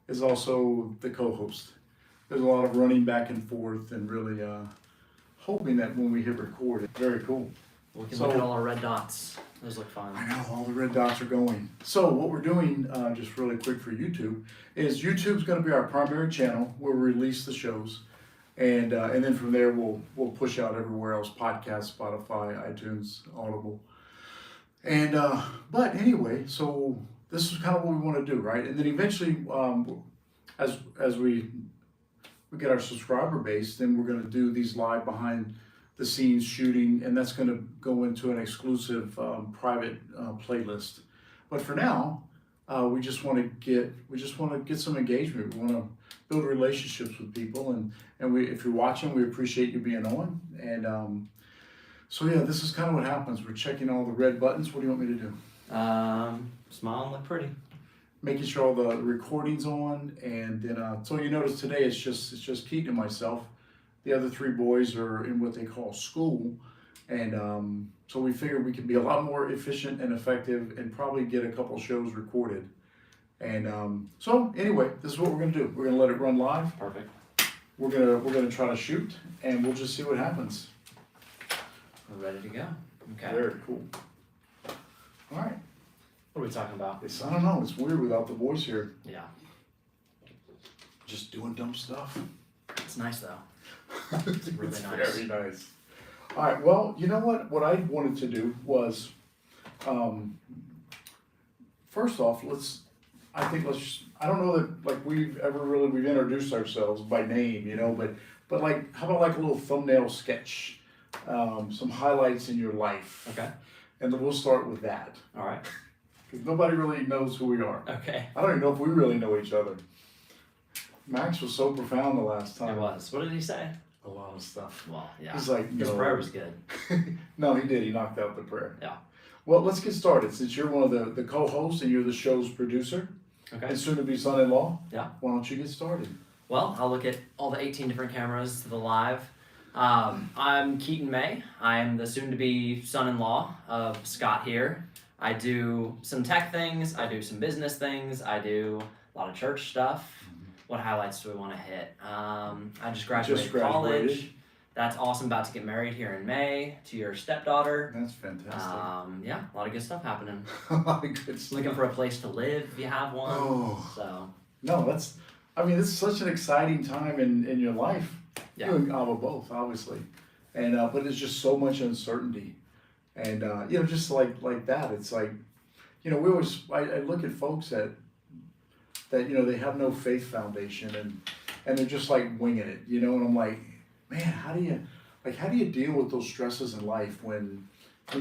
is also the co-host. There's a lot of running back and forth and really hoping that when we hit record, it's very cool. We can look at all our red dots. Those look fun. I know, all the red dots are going. So what we're doing, just really quick for YouTube, is YouTube's going to be our primary channel where we release the shows, and then from there we'll push out everywhere else: podcast, Spotify, iTunes, Audible. And but anyway, so this is kind of what we want to do, right? And then eventually, as we get our subscriber base, then we're going to do these live behind the scenes shooting, and that's going to go into an exclusive private playlist. But for now, we just want to get some engagement. We want to build relationships with people, and if you're watching, we appreciate you being on. And so yeah, this is kind of what happens. We're checking all the red buttons. What do you want me to do? Smile and look pretty. Making sure all the recordings on, and then so you notice today it's just Keaton and myself. The other three boys are in what they call school, and so we figured we could be a lot more efficient and effective, and probably get a couple shows recorded. And so anyway, this is what we're gonna do. We're gonna let it run live. Perfect. We're gonna try to shoot, and we'll just see what happens. We're ready to go. Okay. Very cool. All right. What are we talking about? I don't know. It's weird without the boys here. Yeah. Just doing dumb stuff. It's nice though. It's really nice. Very nice. All right. Well, you know what? What I wanted to do was, first off, I don't know that like we've introduced ourselves by name, you know, but like, how about like a little thumbnail sketch, some highlights in your life. Okay. And then we'll start with that. All right. Because nobody really knows who we are. Okay. I don't even know if we really know each other. Max was so profound the last time. It was. What did he say? A lot of stuff. Well, yeah. He's like, His no. prayer was good. No, he did. He knocked out the prayer. Yeah. Well, let's get started. Since you're one of the co-hosts and you're the show's producer Okay. and soon to be son-in-law, Yeah. why don't you get started? Well, I'll look at all the 18 different cameras to the live. I'm Keaton May. I am the soon-to-be son-in-law of Scott here. I do some tech things. I do some business things. I do a lot of church stuff. What highlights do we want to hit? I just graduated college. That's awesome. About to get married here in May to your stepdaughter. That's fantastic. Yeah, a lot of good stuff happening. A lot of good stuff. Looking for a place to live if you have one. Oh. So. No, this is such an exciting time in your life. Yeah. You and Ava both, obviously. And but it's just so much uncertainty. And you know, just like that, it's like, you know, I look at folks that you know, they have no faith foundation, and they're just like winging it, you know, and I'm like, man, how do you deal with those stresses in life when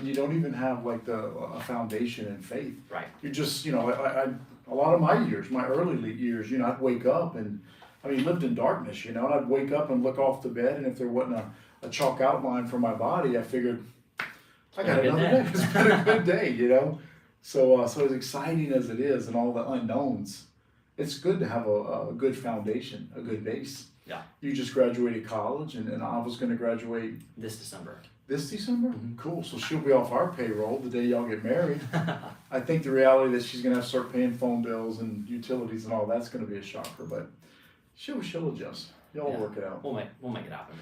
you don't even have like a foundation in faith? Right. You're just, you know, I a lot of my early years, you know, I'd wake up and lived in darkness, you know, and I'd wake up and look off the bed, and if there wasn't a chalk outline for my body, I figured I got another day. It's been a good day, you know. So as exciting as it is and all the unknowns, it's good to have a good foundation, a good base. Yeah. You just graduated college, and I was going to graduate This December. this December? Mm-hmm. Cool. So she'll be off our payroll the day y'all get married. I think the reality that she's going to have to start paying phone bills and utilities and all that's going to be a shocker, but she'll adjust. Y'all Yeah. work it out. We'll make it happen.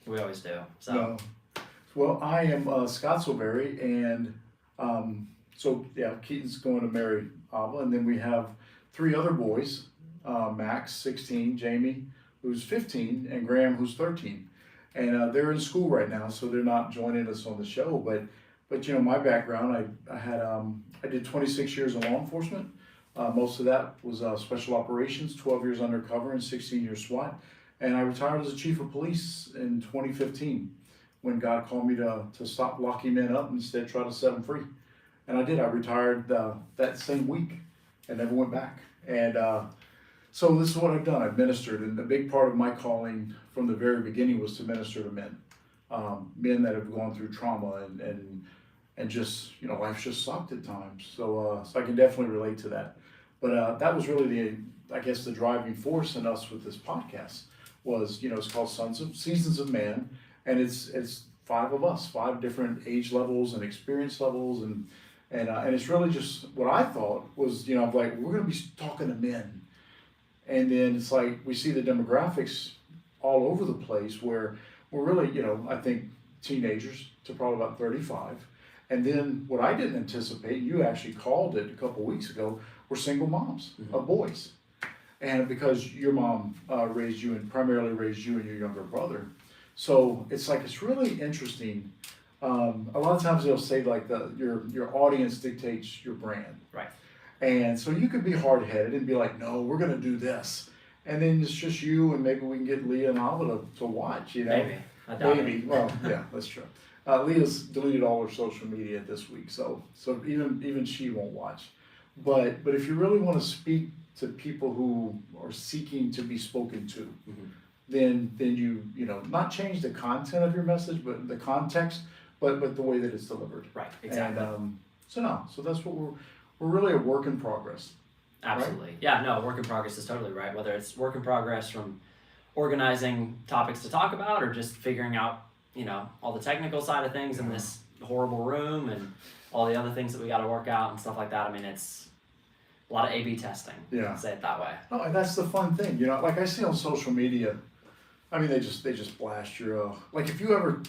We always do. So. No. Well, I am Scott Silberry, and so yeah, Keaton's going to marry Ava, and then we have three other boys: Max, 16, Jamie, who's 15, and Graham, who's 13. And they're in school right now, so they're not joining us on the show. But you know, my background, I did 26 years in law enforcement. Most of that was special operations, 12 years undercover, and 16 years SWAT. And I retired as a chief of police in 2015. When God called me to stop locking men up and instead try to set them free. And I did. I retired that same week and never went back. And so this is what I've done. I've ministered, and a big part of my calling from the very beginning was to minister to men. Men that have gone through trauma and just, you know, life's just sucked at times. So I can definitely relate to that. But that was really the driving force in us with this podcast was, you know, it's called Seasons of Man. And it's five of us, 5 different age levels and experience levels, and it's really just what I thought was, you know, like, we're going to be talking to men, And then it's like we see the demographics all over the place where we're really, I think teenagers to probably about 35. And then what I didn't anticipate, you actually called it a couple weeks ago, were single moms of boys. And because your mom primarily raised you and your younger brother. So it's like, it's really interesting. A lot of times they'll say like your audience dictates your brand. Right. And so you could be hard-headed and be like, no, we're gonna do this. And then it's just you and maybe we can get Leah and Alva to watch, Maybe. I doubt Maybe. it. Well, yeah, that's true. Leah's deleted all her social media this week, so even she won't watch. But if you really want to speak to people who are seeking to be spoken to, then you not change the content of your message, but the context, but the way that it's delivered. Right. Exactly. And so that's what we're really a work in progress. Absolutely. Right? Yeah, no, work in progress is totally right. Whether it's work in progress from organizing topics to talk about or just figuring out, all the technical side of things in this horrible room and all the other things that we got to work out and stuff like that. I mean, it's a lot of A/B testing. Yeah. Say it that way. No, and that's the fun thing, like I see on social media, I mean, they just blast your, like if you ever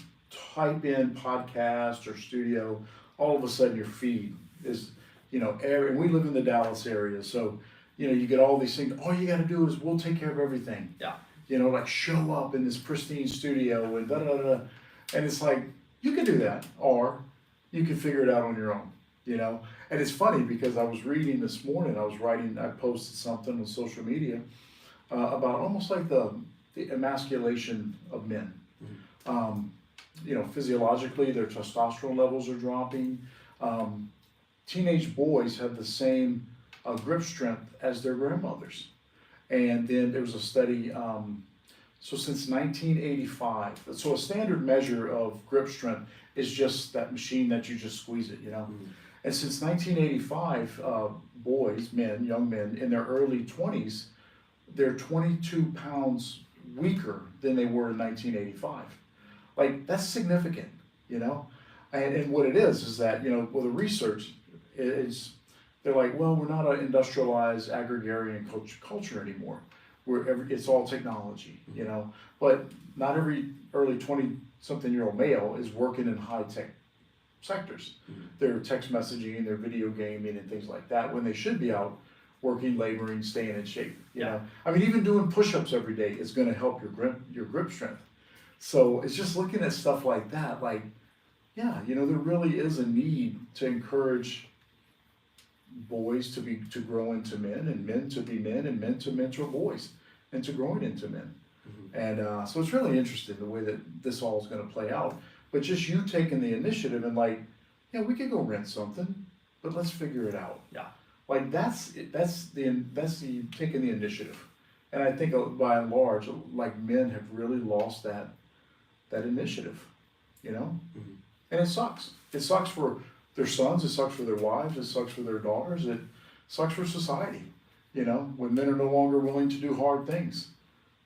type in podcast or studio, all of a sudden your feed is, and we live in the Dallas area, so, you get all these things, all you gotta do is we'll take care of everything. Yeah. Like show up in this pristine studio and da-da-da-da, and it's like, you can do that, or you can figure it out on your own, And it's funny because I was reading this morning, I posted something on social media about almost like the emasculation of men. Physiologically, their testosterone levels are dropping. Teenage boys have the same grip strength as their grandmothers. And then there was a study, so since 1985, so a standard measure of grip strength is just that machine that you just squeeze it, And since 1985, young men in their early 20s, they're 22 pounds weaker than they were in 1985. Like, that's significant, And what it is that, the research is, they're like, well, we're not an industrialized agrarian culture anymore. It's all technology, But not every early 20-something-year-old male is working in high-tech sectors. They're text messaging, they're video gaming and things like that, when they should be out working, laboring, staying in shape, I mean, even doing push-ups every day is gonna help your grip strength. So it's just looking at stuff like that, like, yeah, there really is a need to encourage boys to grow into men, and men to be men, and men to mentor boys into growing into men. And so it's really interesting the way that this all is going to play out. But just you taking the initiative and like, yeah, we could go rent something, but let's figure it out. Yeah. Like that's the taking the initiative. And I think by and large, like men have really lost that initiative, And it sucks. It sucks for their sons, it sucks for their wives, it sucks for their daughters, it sucks for society, when men are no longer willing to do hard things,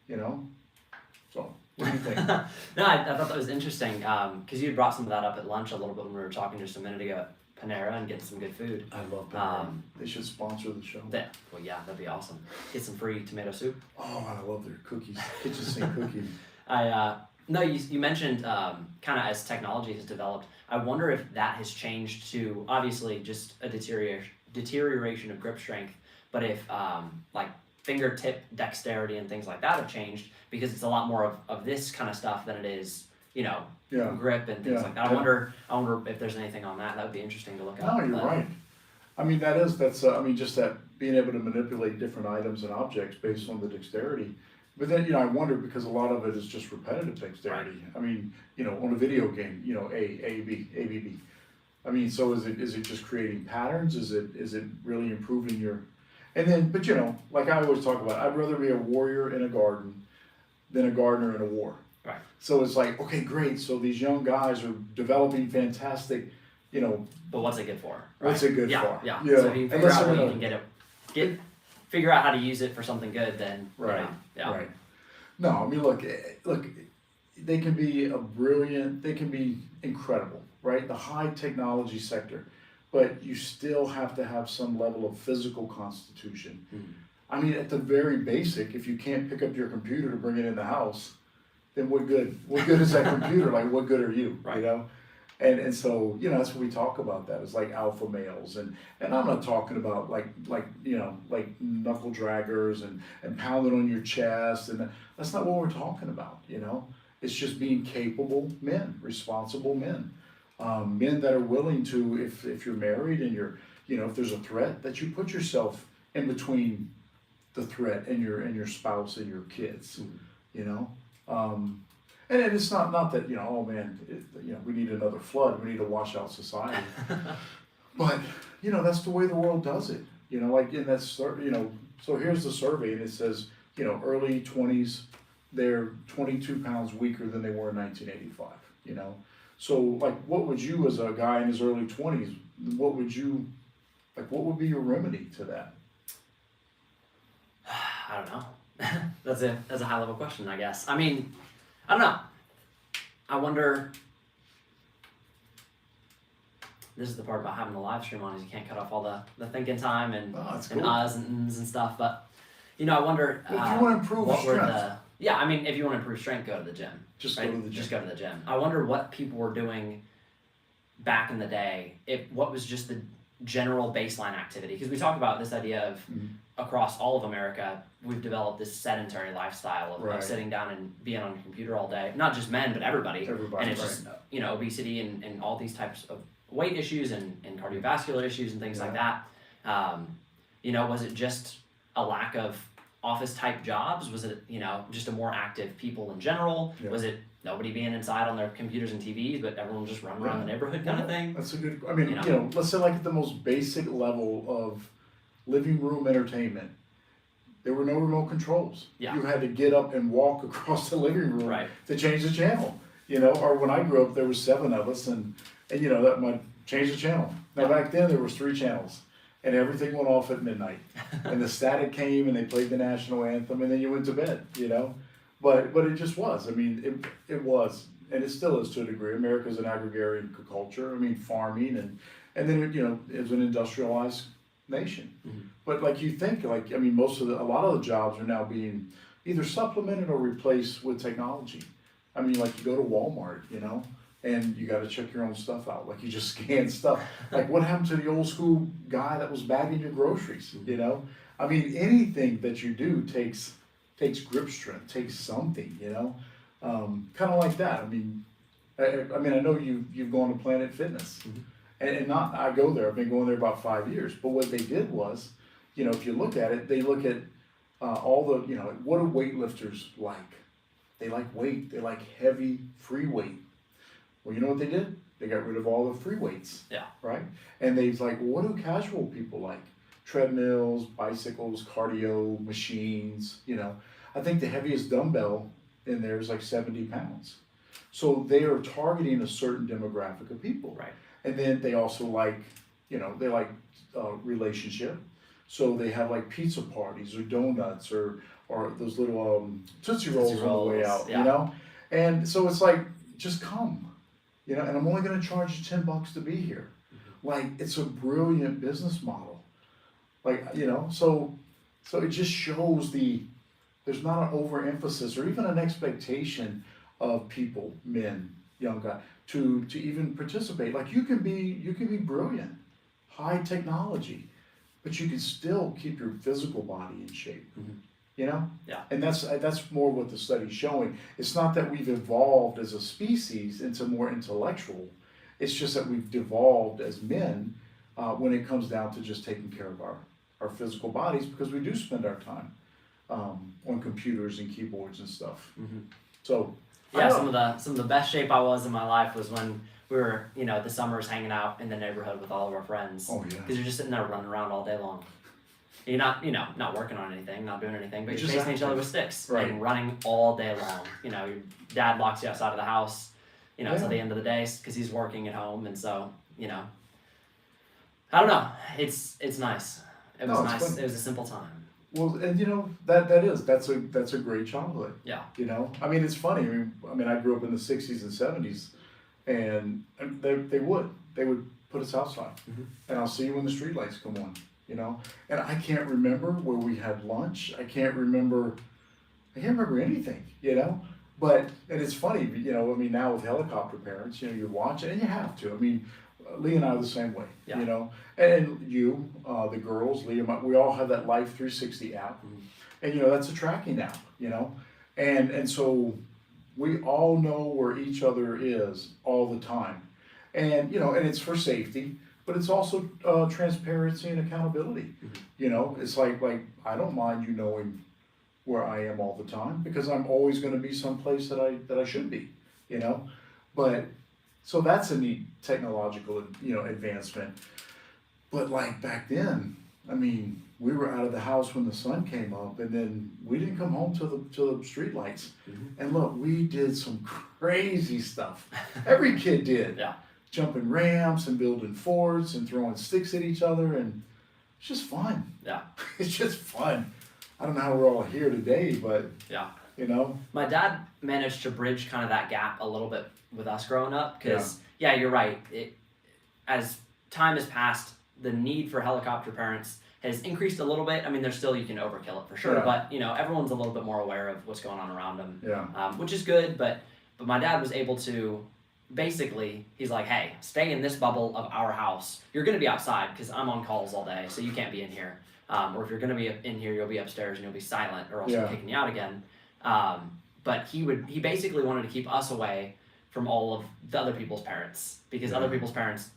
So, what do you think? No, I thought that was interesting, because you had brought some of that up at lunch a little bit when we were talking just a minute ago at Panera and getting some good food. I love Panera. They should sponsor the show. Well, yeah, that'd be awesome. Get some free tomato soup. Oh, I love their cookies. Kitchen sink cookies. No, you mentioned kind of as technology has developed, I wonder if that has changed to obviously just a deterioration of grip strength, but if like fingertip dexterity and things like that have changed because it's a lot more of this kind of stuff than it is, grip and things like that. I wonder if there's anything on that. That would be interesting to look at. No, you're right. I mean, that's just that being able to manipulate different items and objects based on the dexterity. But then, I wonder because a lot of it is just repetitive dexterity. Right. I mean, on a video game, A, B, A, B, B. I mean, so is it just creating patterns? Is it really improving your, and then, but like I always talk about, I'd rather be a warrior in a garden than a gardener in a war. Right. So it's like, okay, great. So these young guys are developing fantastic, But what's it good for? Right? What's it good for? Yeah. So if you figure out how you can figure out how to use it for something good, then right. Yeah. Right. No, I mean, look, they can be they can be incredible, right? The high technology sector, but you still have to have some level of physical constitution. I mean, at the very basic, if you can't pick up your computer to bring it in the house, then what good? What good is that computer? Like, what good are you? Right. You know? And so, you know, that's what we talk about that. It's like alpha males. And I'm not talking about like, you know, like knuckle draggers and pounding on your chest. And that's not what we're talking about, you know? It's just being capable men, responsible men. Men that are willing to, if you're married and you're, you know, if there's a threat, that you put yourself in between the threat and your spouse and your kids, you know? And it's not that, you know, oh man, you know, we need another flood, we need to wash out society. But, you know, that's the way the world does it. You know, like in that, you know, so here's the survey and it says, you know, early 20s, they're 22 pounds weaker than they were in 1985, you know? So like, what would you, as a guy in his early 20s, what would be your remedy to that? I don't know. That's a high level question, I guess. I mean, I don't know. I wonder. This is the part about having the live stream on is you can't cut off all the thinking time and that's and cool. uhs and ms and stuff. But you know, I wonder. Well, if you want to improve what were strength, yeah, I mean, if you want to improve strength, go to the gym. just Right? go to the gym. Just go to the gym. I wonder what people were doing back in the day. What was just the general baseline activity? Because we talk about this idea of across all of America, we've developed this sedentary lifestyle of Right. sitting down and being on your computer all day. Not just men, but everybody. Everybody, And it's right. just, you know, obesity and all these types of weight issues and cardiovascular issues and things like that. You know, was it just a lack of office type jobs? Was it, you know, just a more active people in general? Yeah. Was it nobody being inside on their computers and TVs, but everyone just running around the neighborhood kind of thing? That's a good, I mean, You know? you know, let's say like at the most basic level of living room entertainment, there were no remote controls. Yeah. You had to get up and walk across the living room Right. to change the channel, you know, or when I grew up, there was 7 of us and you know, that might change the channel. Now Yeah. back then there was 3 channels and everything went off at midnight and the static came and they played the national anthem and then you went to bed, you know, but it just was, I mean, it was, and it still is to a degree. America's an agrarian culture, I mean, farming and then, you know, it was an industrialized nation. Mhm. But like you think, like, I mean, a lot of the jobs are now being either supplemented or replaced with technology. I mean, like you go to Walmart, you know, and you gotta check your own stuff out, like you just scan stuff. Like what happened to the old school guy that was bagging your groceries, you know? I mean, anything that you do takes grip strength, takes something, you know? Kinda like that, I mean, I know you've gone to Planet Fitness. And not, I go there, I've been going there about 5 years, but what they did was, you know, if you look at it, they look at all the, you know, what do weightlifters like? They like weight, they like heavy free weight. Well, you know what they did? They got rid of all the free weights. Yeah. Right? And they's like, well, what do casual people like? Treadmills, bicycles, cardio, machines, you know. I think the heaviest dumbbell in there is like 70 pounds. So they are targeting a certain demographic of people. Right. And then they also like, you know, they like relationship. So they have like pizza parties or donuts or those little Tootsie Rolls on the way out, yeah. you know? And so it's like, just come, you know, and I'm only gonna charge you $10 to be here. Like, it's a brilliant business model. Like, you know, so it just shows there's not an overemphasis or even an expectation of people, men, young guys, to even participate. Like you can be brilliant, high technology, but you can still keep your physical body in shape. You know? Yeah. And that's more what the study's showing. It's not that we've evolved as a species into more intellectual. It's just that we've devolved as men when it comes down to just taking care of our physical bodies, because we do spend our time on computers and keyboards and stuff. So Yeah, some of the best shape I was in my life was when we were, you know, the summers hanging out in the neighborhood with all of our friends. Oh yeah. Because you're just sitting there running around all day long. You're not, you know, not working on anything, not doing anything, but you're Just chasing each other active. with sticks Right. and running all day long. You know, your dad locks you outside of the house, you know, Yeah. till the end of the day because he's working at home, and so, you know, I don't know. It's nice. It was No, it's nice. fun. It was a simple time. Well, and you know that's a great childhood. Yeah. You know, I mean, it's funny. I mean, I grew up in the '60s and '70s, and they would put us outside, and I'll see you when the streetlights come on. you know? And I can't remember where we had lunch. I can't remember anything, you know? But, and it's funny, you know, I mean, now with helicopter parents, you know, you watch it and you have to. I mean, Lee and I are the same way, Yeah. you know? And you, the girls, Lee and we all have that Life 360 app. Mhm. And, you know, that's a tracking app, you know? And so we all know where each other is all the time. And, you know, and it's for safety, but it's also transparency and accountability. Mhm. You know, it's like I don't mind you knowing where I am all the time because I'm always going to be someplace that I should be, you know. But so that's a neat technological, you know, advancement. But like back then, I mean, we were out of the house when the sun came up, and then we didn't come home till the street lights. Mhm. And look, we did some crazy stuff. Every kid did. Yeah. Jumping ramps and building forts and throwing sticks at each other, and it's just fun. Yeah. It's just fun. I don't know how we're all here today, but Yeah. you know, My dad managed to bridge kind of that gap a little bit with us growing up because, yeah, you're right. As time has passed, the need for helicopter parents has increased a little bit. I mean, there's still, you can overkill it for sure, Yeah. but, you know, everyone's a little bit more aware of what's going on around them, yeah, which is good. But my dad was able to basically, he's like, hey, stay in this bubble of our house. You're going to be outside because I'm on calls all day, so you can't be in here. Or if you're going to be in here, you'll be upstairs and you'll be silent, or else Yeah. I'm kicking you out again. But he basically wanted to keep us away from all of the other people's parents because other Yeah. people's parents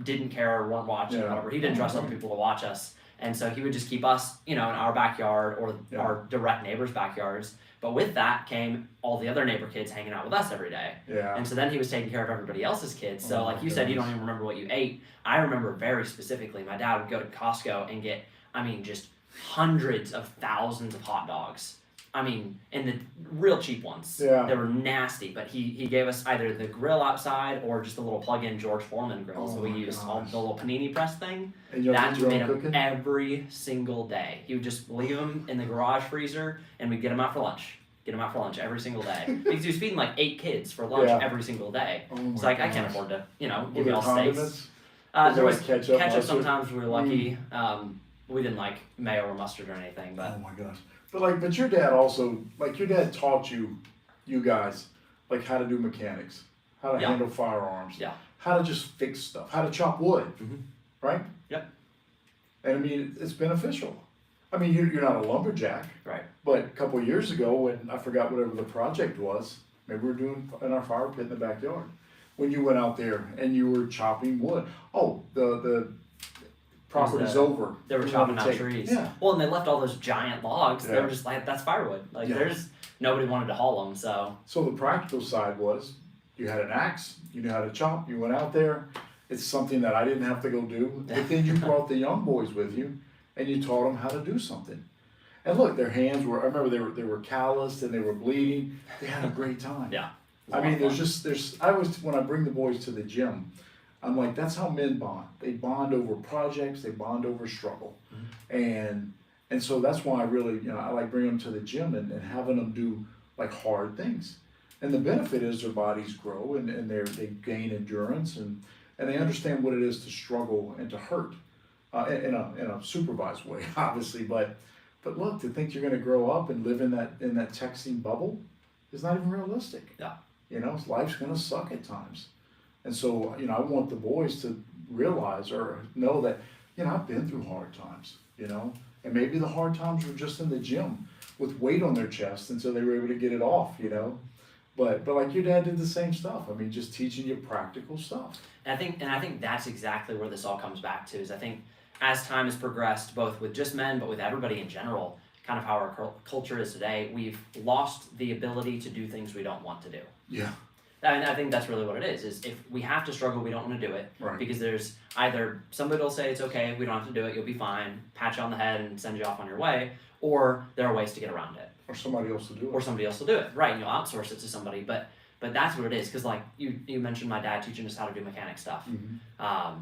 didn't care or weren't watching or Yeah. whatever. He didn't trust other people to watch us. And so he would just keep us, you know, in our backyard or Yeah. our direct neighbors' backyards. But with that came all the other neighbor kids hanging out with us every day. yeah, And so then he was taking care of everybody else's kids. So Oh like my you said, you don't goodness. even remember what you ate. I remember very specifically, my dad would go to Costco and get, I mean, just hundreds of thousands of hot dogs. I mean, and the real cheap ones. Yeah. They were nasty, but he gave us either the grill outside or just a little plug-in George Foreman grill. Oh So we my used gosh. the little panini press thing. and you'll That do your made own him cooking. every single day. He would just leave them in the garage freezer, and we'd get them out for lunch. Get them out for lunch every single day because he was feeding like 8 kids for lunch Yeah. every single day. Oh my It's like I gosh. can't afford to, you know, Were give there you all steaks. condiments? There there was like ketchup, ketchup mustard? sometimes. We were lucky. We didn't like mayo or mustard or anything, but Oh my gosh. But your dad also, like your dad taught you guys, like how to do mechanics, how to Yeah. handle firearms, Yeah. how to just fix stuff, how to chop wood, Mhm. right? Yep. And I mean, it's beneficial. I mean, you're not a lumberjack, right. but a couple of years ago when I forgot whatever the project was, maybe we were doing in our fire pit in the backyard, when you went out there and you were chopping wood. Oh, the property's the- over. They were We chopping wanna down take- trees. Yeah. Well, and they left all those giant logs. They Yeah. were just like, that's firewood. Like, Yeah. there's nobody wanted to haul them. So So the practical side was, you had an axe, you knew how to chop, you went out there. It's something that I didn't have to go do, but then you brought the young boys with you, and you taught them how to do something. And look, their hands were, I remember they were calloused and they were bleeding, they had a great time. yeah. It was I a lot mean, of fun. I always, when I bring the boys to the gym, I'm like, that's how men bond. They bond over projects, they bond over struggle. And so that's why I really, you know, I like bringing them to the gym and having them do like hard things. And the benefit is their bodies grow and they gain endurance and they understand what it is to struggle and to hurt in a supervised way, obviously. But look, to think you're going to grow up and live in that texting bubble is not even realistic. Yeah. You know, life's going to suck at times. And so, you know, I want the boys to realize or know that, you know, I've been through hard times, you know, and maybe the hard times were just in the gym with weight on their chest, and so they were able to get it off, you know. But like your dad did the same stuff. I mean, just teaching you practical stuff. And I think that's exactly where this all comes back to. Is I think as time has progressed, both with just men, but with everybody in general, kind of how our culture is today, we've lost the ability to do things we don't want to do. Yeah. And I think that's really what it is if we have to struggle, we don't want to do it. Right. Because there's either somebody will say it's okay, we don't have to do it, you'll be fine, pat you on the head and send you off on your way, or there are ways to get around it. Or somebody else to do it. Or somebody else will do it, right? And you'll outsource it to somebody, but that's what it is. Because like you mentioned, my dad teaching us how to do mechanic stuff. Mhm.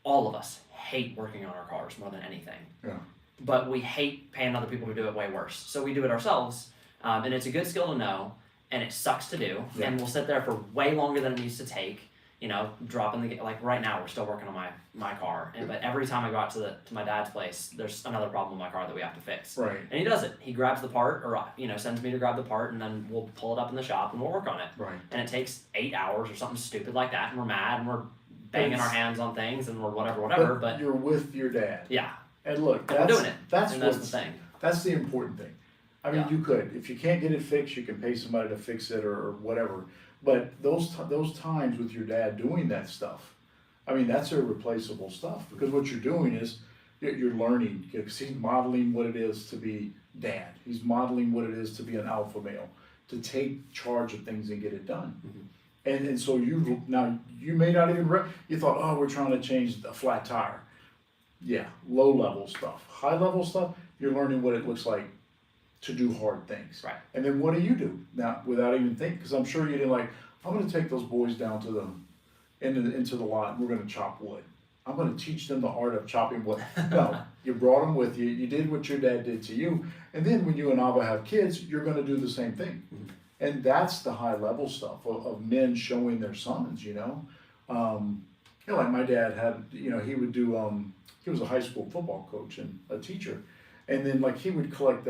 All of us hate working on our cars more than anything. Yeah. But we hate paying other people to do it way worse. So we do it ourselves, and it's a good skill to know, and it sucks to do, Yeah. and we'll sit there for way longer than it needs to take, dropping like right now we're still working on my car, but every time I go out to my dad's place, there's another problem with my car that we have to fix. Right. And he does it. He grabs the part, or sends me to grab the part, and then we'll pull it up in the shop and we'll work on it. Right. And it takes 8 hours or something stupid like that, and we're mad and we're banging our hands on things and we're whatever. But you're with your dad. Yeah. And look, we're doing it. That's the thing. That's the important thing. I mean, you could, if you can't get it fixed, you can pay somebody to fix it or whatever. But those times with your dad doing that stuff, I mean, that's irreplaceable stuff, because what you're doing is you're learning, because he's modeling what it is to be dad. He's modeling what it is to be an alpha male, to take charge of things and get it done. Mm-hmm. And so you may not even, you thought, oh, we're trying to change a flat tire. Yeah, low level stuff. High level stuff, you're learning what it looks like to do hard things. Right. And then what do you do now without even thinking? Because I'm sure you didn't like, I'm going to take those boys down to into the lot and we're going to chop wood. I'm going to teach them the art of chopping wood. No, you brought them with you. You did what your dad did to you. And then when you and Abba have kids, you're going to do the same thing. Mm-hmm. And that's the high level stuff of men showing their sons, like my dad had, he would do, he was a high school football coach and a teacher. And then like he would collect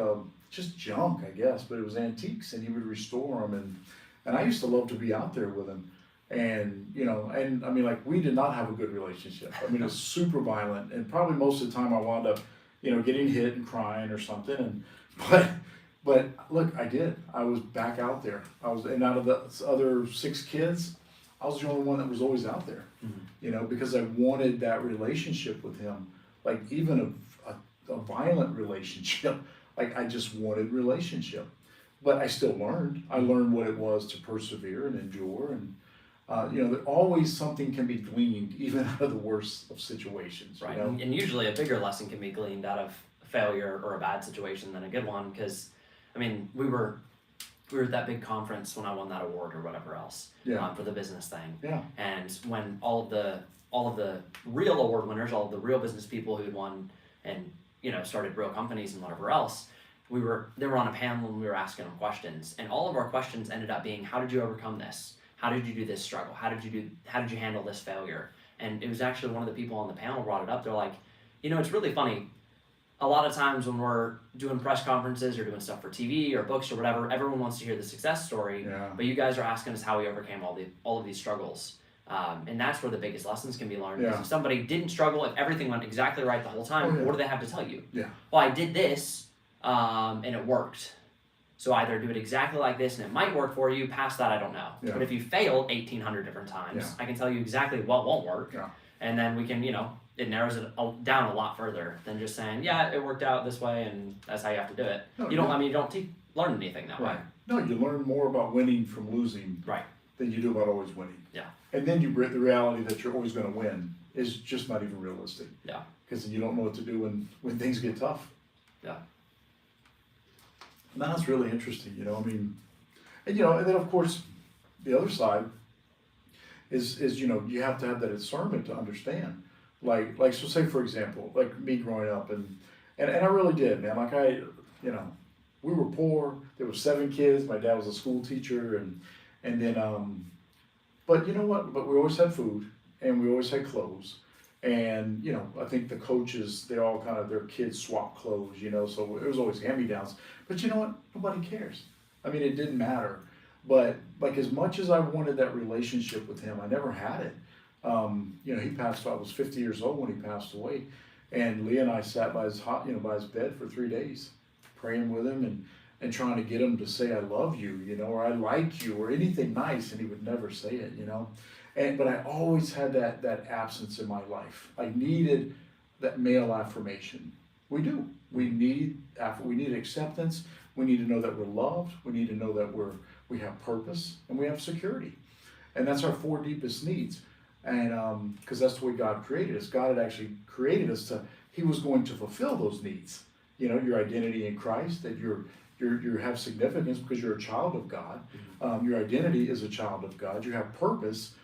just junk, I guess, but it was antiques, and he would restore them. And I used to love to be out there with him. And, and I mean, like, we did not have a good relationship. I mean, it was super violent, and probably most of the time I wound up, getting hit and crying or something. But look, I did. I was back out there. And out of the other 6 kids, I was the only one that was always out there, because I wanted that relationship with him, like even a violent relationship. Like, I just wanted relationship, but I still learned. I learned what it was to persevere and endure, and that always something can be gleaned even out of the worst of situations. Right, and usually a bigger lesson can be gleaned out of failure or a bad situation than a good one. Because, I mean, we were at that big conference when I won that award or whatever else for the business thing. Yeah. And when all of the real award winners, all of the real business people who had won and started real companies and whatever else, they were on a panel and we were asking them questions, and all of our questions ended up being, how did you overcome this? How did you do this struggle? How did you handle this failure? And it was actually one of the people on the panel brought it up. They're like, it's really funny. A lot of times when we're doing press conferences or doing stuff for TV or books or whatever, everyone wants to hear the success story, but you guys are asking us how we overcame all of these struggles. And that's where the biggest lessons can be learned. Because if somebody didn't struggle, if everything went exactly right the whole time, what do they have to tell you? Yeah. Well, I did this, and it worked. So either do it exactly like this and it might work for you. Past that, I don't know. Yeah. But if you failed 1,800 different times, I can tell you exactly what won't work. Yeah. And then we can, it narrows it down a lot further than just saying, yeah, it worked out this way and that's how you have to do it. No, you don't learn anything that way. No, you learn more about winning from losing than you do about always winning. Yeah. And then the reality that you're always going to win is just not even realistic. Yeah. Because you don't know what to do when things get tough. Yeah. And that's really interesting, I mean, and then of course, the other side is you have to have that discernment to understand. Like so say for example, like me growing up and I really did, man. Like we were poor. There were 7 kids. My dad was a school teacher, and then but you know what? But we always had food and we always had clothes. And, I think the coaches, they all kind of, their kids swap clothes, so it was always hand-me-downs. But you know what? Nobody cares. I mean, it didn't matter. But, like, as much as I wanted that relationship with him, I never had it. He passed, I was 50 years old when he passed away. And Leah and I sat by his bed for 3 days, praying with him and trying to get him to say, I love you, or I like you, or anything nice. And he would never say it, But I always had that absence in my life. I needed that male affirmation. We do. We need acceptance. We need to know that we're loved. We need to know that we have purpose and we have security. And that's our 4 deepest needs. And because that's the way God created us. God had actually created us He was going to fulfill those needs. Your identity in Christ, that you have significance because you're a child of God. Your identity is a child of God. You have purpose.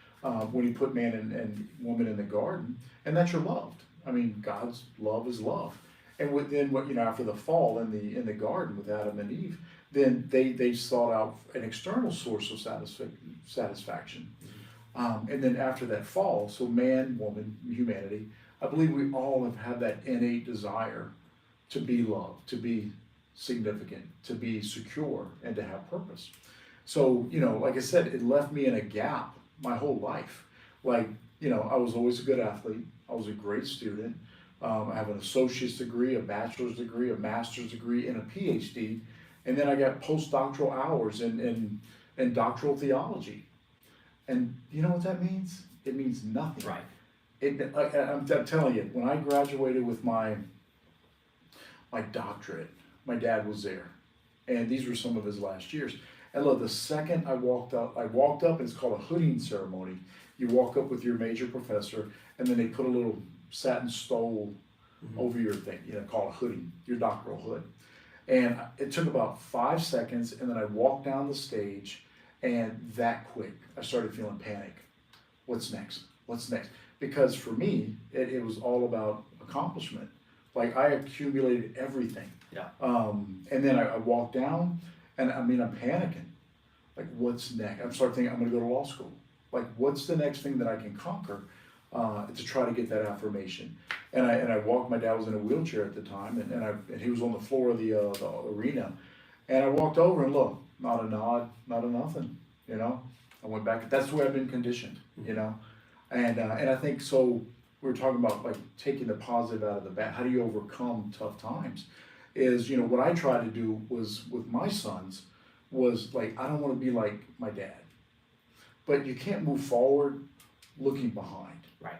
When He put man and woman in the garden, and that you're loved. I mean, God's love is love. And then after the fall in the garden with Adam and Eve, then they sought out an external source of satisfaction. And then after that fall, so man, woman, humanity, I believe we all have had that innate desire to be loved, to be significant, to be secure, and to have purpose. So, like I said, it left me in a gap my whole life. Like, I was always a good athlete. I was a great student. I have an associate's degree, a bachelor's degree, a master's degree, and a PhD. And then I got postdoctoral hours in doctoral theology. And you know what that means? It means nothing. Right. I'm telling you, when I graduated with my doctorate, my dad was there. And these were some of his last years. And look, the second I walked up, and it's called a hooding ceremony. You walk up with your major professor, and then they put a little satin stole over your thing, called a hooding, your doctoral hood. And it took about 5 seconds, and then I walked down the stage, and that quick, I started feeling panic. What's next? What's next? Because for me, it was all about accomplishment. Like, I accumulated everything. Yeah. And then I walked down, and I'm panicking. Like, what's next? I'm starting thinking I'm going to go to law school. Like, what's the next thing that I can conquer to try to get that affirmation? And I walked. My dad was in a wheelchair at the time, and he was on the floor of the arena. And I walked over and look, not a nod, not a nothing. I went back. That's the way I've been conditioned. And I think so. We were talking about like taking the positive out of the bad. How do you overcome tough times? Is what I tried to do was with my sons was like, I don't want to be like my dad, but you can't move forward looking behind. Right.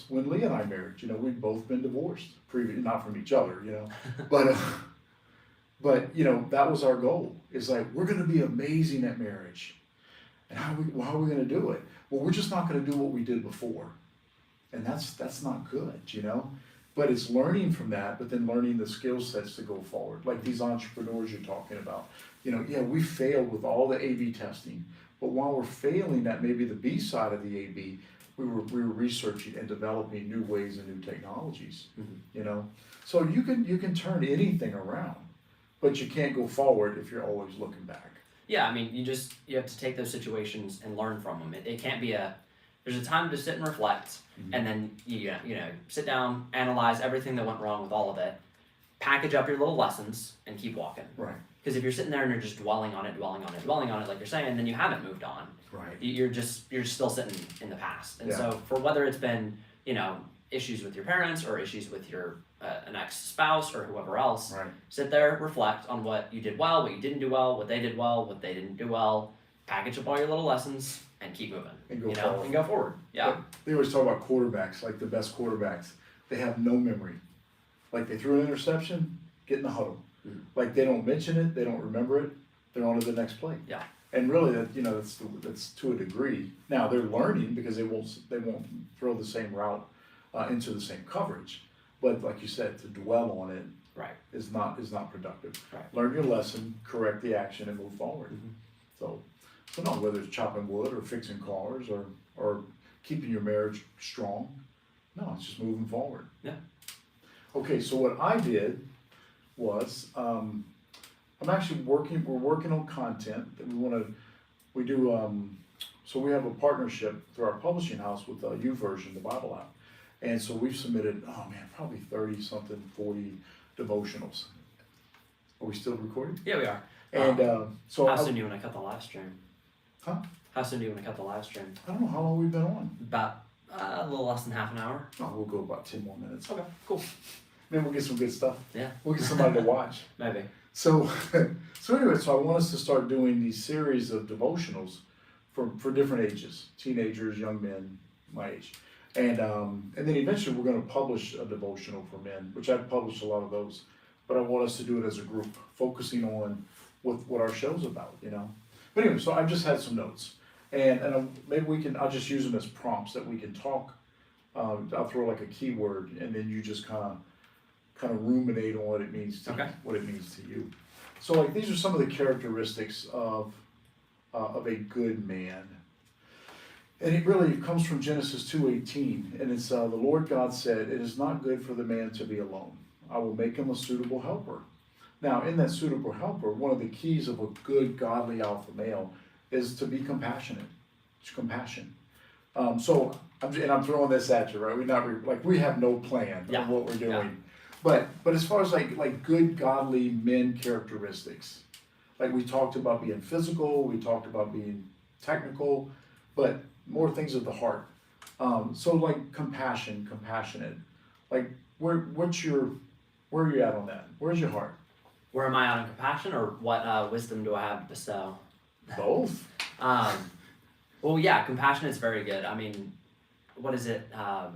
When Leah and I married, we'd both been divorced, not from each other, but that was our goal. It's like, we're going to be amazing at marriage. And how are we going to do it? Well, we're just not going to do what we did before. And that's not good, But it's learning from that, but then learning the skill sets to go forward. Like these entrepreneurs you're talking about. We failed with all the A/B testing, but while we're failing at maybe the B side of the A/B, we were researching and developing new ways and new technologies. So you can turn anything around, but you can't go forward if you're always looking back. Yeah, you have to take those situations and learn from them. It can't be there's a time to sit and reflect, and then you sit down, analyze everything that went wrong with all of it, package up your little lessons, and keep walking. Right. Because if you're sitting there and you're just dwelling on it, like you're saying, then you haven't moved on. Right. You're still sitting in the past. And Yeah. so for whether it's been issues with your parents or issues with your an ex-spouse or whoever else, Right. sit there, reflect on what you did well, what you didn't do well, what they did well, what they didn't do well, package up all your little lessons, and keep moving. And go forward. And go forward. Yeah. They always talk about quarterbacks, like the best quarterbacks. They have no memory. Like they threw an interception, get in the huddle. Like they don't mention it, they don't remember it. They're on to the next play. Yeah. And really, that's to a degree. Now they're learning because they won't throw the same route into the same coverage. But like you said, to dwell on it Right. is not productive. Right. Learn your lesson, correct the action, and move forward. So no, whether it's chopping wood or fixing cars or keeping your marriage strong, no, it's just moving forward. Yeah. Okay, so what I did was we're working on content that we do. So we have a partnership through our publishing house with YouVersion, the Bible app, and so we've submitted probably 30 something 40 devotionals. Are we still recording? Yeah, we are. And so how soon do you want to cut the live stream? Huh? How soon do you want to cut the live stream? I don't know how long we've been on. About a little less than half an hour. Oh, we'll go about 10 more minutes. Okay, cool. Then we'll get some good stuff. Yeah. We'll get somebody to watch. Maybe. So anyway, I want us to start doing these series of devotionals for different ages, teenagers, young men, my age, and then eventually we're going to publish a devotional for men, which I've published a lot of those, but I want us to do it as a group, focusing on what our show's about, But anyway, so I've just had some notes, and maybe I'll just use them as prompts that we can talk. I'll throw like a keyword, and then you just kind of ruminate on what it means to you. So like these are some of the characteristics of a good man. And it really comes from Genesis 2:18, and it's the Lord God said, "It is not good for the man to be alone. I will make him a suitable helper." Now, in that suitable helper, one of the keys of a good, godly alpha male is to be compassionate, It's compassion. So I'm throwing this at you, right? We have no plan Yeah. on what we're doing. Yeah. But as far as like good godly men characteristics, like we talked about being physical, we talked about being technical, but more things of the heart. So like compassion, compassionate, like where are you at on that? Where's your heart? Where am I on compassion, or what wisdom do I have to bestow? Both. Well, yeah, compassion is very good. I mean, what is it that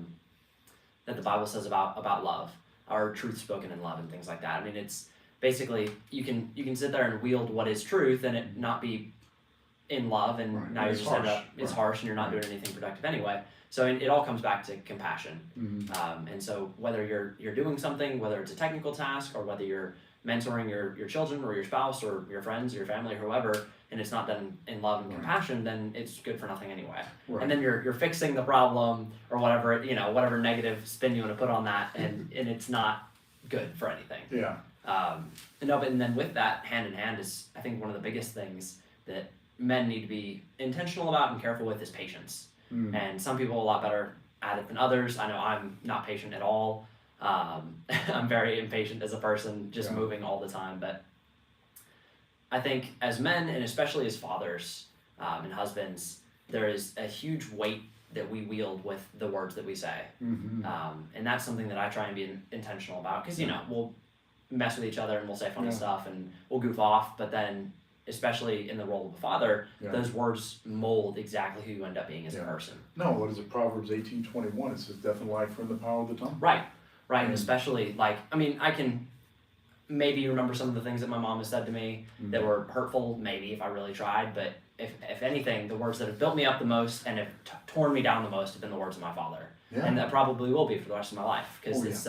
the Bible says about love, or truth spoken in love, and things like that? I mean, it's basically you can sit there and wield what is truth and it not be in love, and Right. now It's you just end harsh. up it's Right. harsh and you're not doing anything productive anyway. So it all comes back to compassion. Mm-hmm. And so whether you're doing something, whether it's a technical task or whether you're mentoring your children or your spouse or your friends or your family or whoever, and it's not done in love and Right. compassion, then it's good for nothing anyway. Right. And then you're fixing the problem or whatever, whatever negative spin you want to put on that, and it's not good for anything. Yeah. And then with that, hand in hand, is I think one of the biggest things that men need to be intentional about and careful with is patience. Mm. And some people are a lot better at it than others. I know I'm not patient at all. I'm very impatient as a person, just Yeah. moving all the time. But I think as men, and especially as fathers and husbands, there is a huge weight that we wield with the words that we say. Mm-hmm. And that's something that I try and be intentional about, because we'll mess with each other and we'll say funny Yeah. stuff and we'll goof off, but then especially in the role of a father, Yeah. those words mold exactly who you end up being as a Yeah. person. No, what is it? Proverbs 18:21. It says, "Death and life are in the power of the tongue." Right. And Mm. especially I can maybe remember some of the things that my mom has said to me that Mhm. were hurtful, maybe if I really tried, but if anything, the words that have built me up the most and have torn me down the most have been the words of my father. Yeah. And that probably will be for the rest of my life, because Oh, it's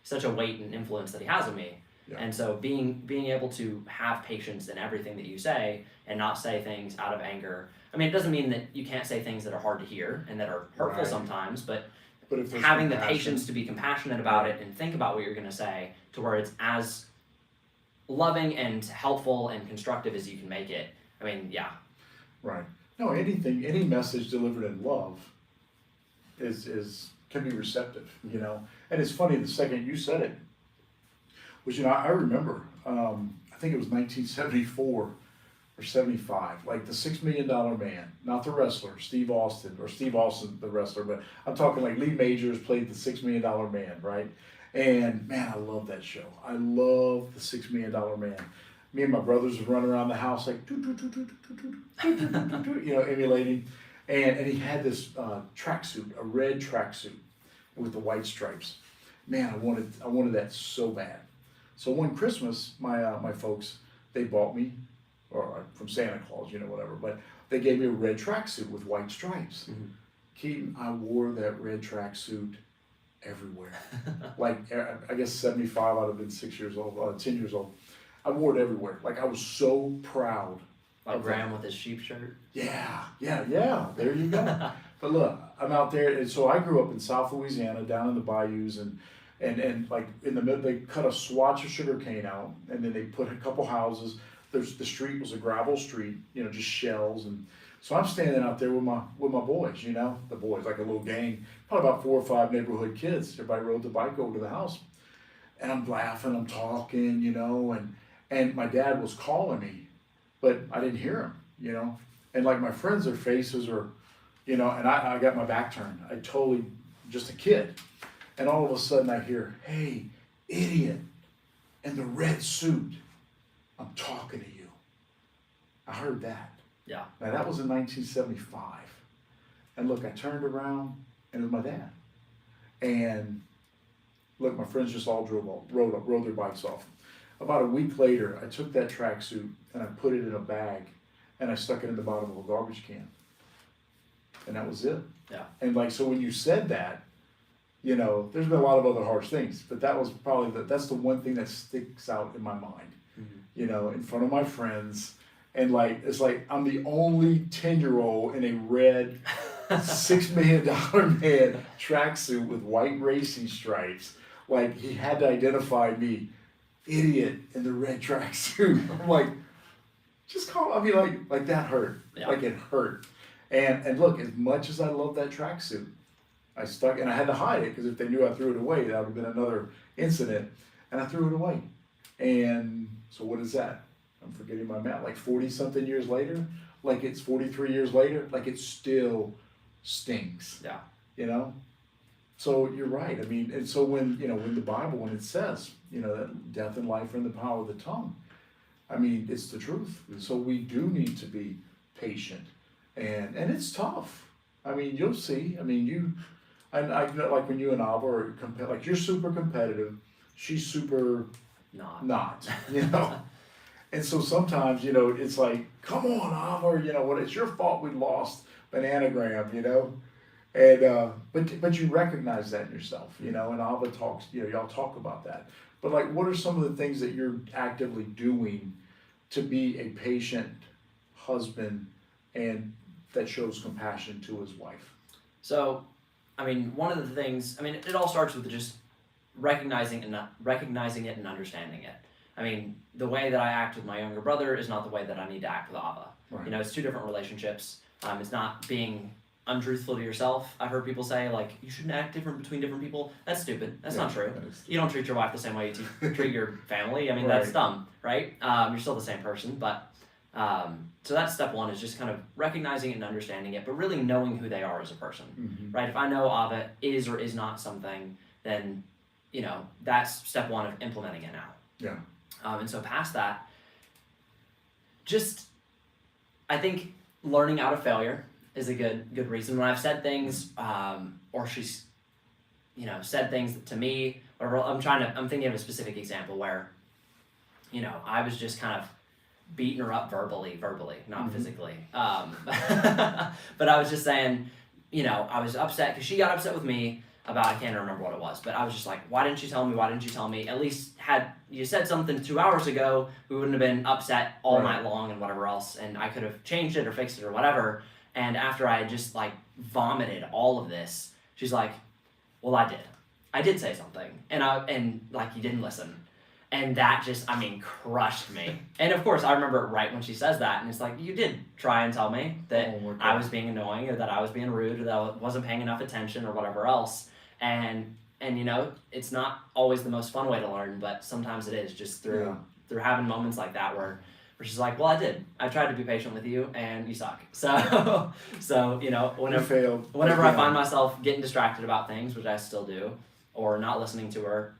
such a weight and influence that he has on me. Yeah. And so being able to have patience in everything that you say and not say things out of anger. I mean, it doesn't mean that you can't say things that are hard to hear and that are hurtful Right. sometimes, but But if there's having the compassion- patience to be compassionate about it and think about what you're going to say to where it's as loving and helpful and constructive as you can make it. I mean, yeah. Right. No, any message delivered in love can be receptive, And it's funny, the second you said it, which, I remember, I think it was 1974 or 75, like the $6 Million Man, not the wrestler, Steve Austin, the wrestler, but I'm talking like Lee Majors played the $6 Million Man, right? And man, I love that show. I love the $6 Million Man. Me and my brothers would run around the house like, emulating. And he had this tracksuit, a red tracksuit with the white stripes. Man, I wanted that so bad. So one Christmas, my folks, they bought me, or from Santa Claus, whatever, but they gave me a red tracksuit with white stripes. Mm-hmm. Keaton, I wore that red tracksuit everywhere. Like, I guess 75, I'd have been 10 years old. I wore it everywhere. Like, I was so proud. Like Graham with his sheep shirt. Yeah, there you go. But look, I'm out there, and so I grew up in South Louisiana, down in the bayous, and like in the middle, they cut a swatch of sugarcane out, and then they put a couple houses. The street was a gravel street, just shells, and so I'm standing out there with my boys, the boys, like a little gang, probably about 4 or 5 neighborhood kids. Everybody rode the bike over to the house, and I'm laughing, I'm talking, and my dad was calling me, but I didn't hear him, and like my friends, their faces are, and I got my back turned. I totally, just a kid, and all of a sudden I hear, "Hey, idiot, in the red suit, I'm talking to you." I heard that. Yeah. Now that was in 1975. And look, I turned around and it was my dad. And look, my friends just all rode their bikes off. About a week later, I took that tracksuit and I put it in a bag and I stuck it in the bottom of a garbage can. And that was it. Yeah. And like, so when you said that, there's been a lot of other harsh things, but that was probably that's the one thing that sticks out in my mind, in front of my friends. And like, it's like I'm the only 10-year-old in a red $6 million man tracksuit with white racing stripes. Like, he had to identify me, idiot in the red tracksuit. I'm like, just call. I mean, like that hurt. Yeah. Like, it hurt. And look, as much as I love that tracksuit, I stuck, and I had to hide it, because if they knew I threw it away, that would have been another incident, and I threw it away. And so what is that? I'm forgetting my math, like 40 something years later, like it's 43 years later, like it still stings, Yeah. you know? So you're right. I mean, and so when, when the Bible, when it says, that death and life are in the power of the tongue, I mean, it's the truth. So we do need to be patient, and it's tough. I mean, you'll see. I mean, I like when you and Alva are like you're super competitive, she's super not, And so sometimes, it's like, come on, Alva, what? It's your fault we lost Bananagram, And but you recognize that in yourself, and Alva talks, y'all talk about that. But like, what are some of the things that you're actively doing to be a patient husband and that shows compassion to his wife? So, I mean, one of the things, I mean, it all starts with just recognizing it and understanding it. I mean, the way that I act with my younger brother is not the way that I need to act with Ava. Right. It's two different relationships. It's not being untruthful to yourself. I've heard people say, like, you shouldn't act different between different people. That's stupid. That's not true. You don't treat your wife the same way you treat your family. I mean, that's dumb, right? You're still the same person, but so that's step one, is just kind of recognizing it and understanding it, but really knowing who they are as a person, right? If I know Ava is or is not something, then, that's step one of implementing it now. Yeah. And so past that, just, I think learning out of failure is a good reason. When I've said things, or she's, said things to me, or I'm thinking of a specific example where, I was just kind of beating her up verbally, not physically. But I was just saying, I was upset because she got upset with me about, I can't remember what it was, but I was just like, why didn't you tell me? At least had you said something 2 hours ago, we wouldn't have been upset all night long and whatever else, and I could have changed it or fixed it or whatever. And after I had just like vomited all of this, she's like, well, I did say something, and like, you didn't listen. And that just, crushed me. And of course, I remember it right when she says that, and it's like, you did try and tell me that I was being annoying, or that I was being rude, or that I wasn't paying enough attention, or whatever else. And it's not always the most fun way to learn, but sometimes it is, just through having moments like that where she's like, well, I tried to be patient with you, and you suck. So whenever I find myself getting distracted about things, which I still do, or not listening to her,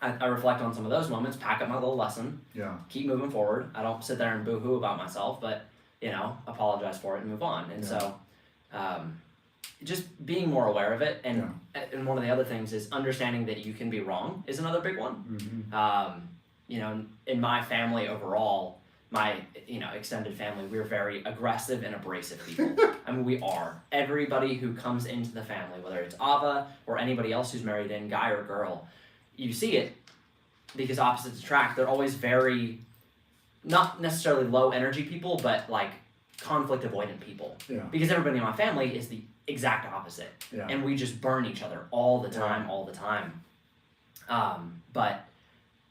I reflect on some of those moments, pack up my little lesson, keep moving forward. I don't sit there and boo-hoo about myself, but, apologize for it and move on. And so just being more aware of it. And one of the other things is understanding that you can be wrong is another big one. In my family overall, my extended family, we're very aggressive and abrasive people. We are. Everybody who comes into the family, whether it's Ava or anybody else who's married in, guy or girl, you see it because opposites attract. They're always very, not necessarily low energy people, but like conflict avoidant people. Yeah. Because everybody in my family is the exact opposite. Yeah. And we just burn each other all the time. But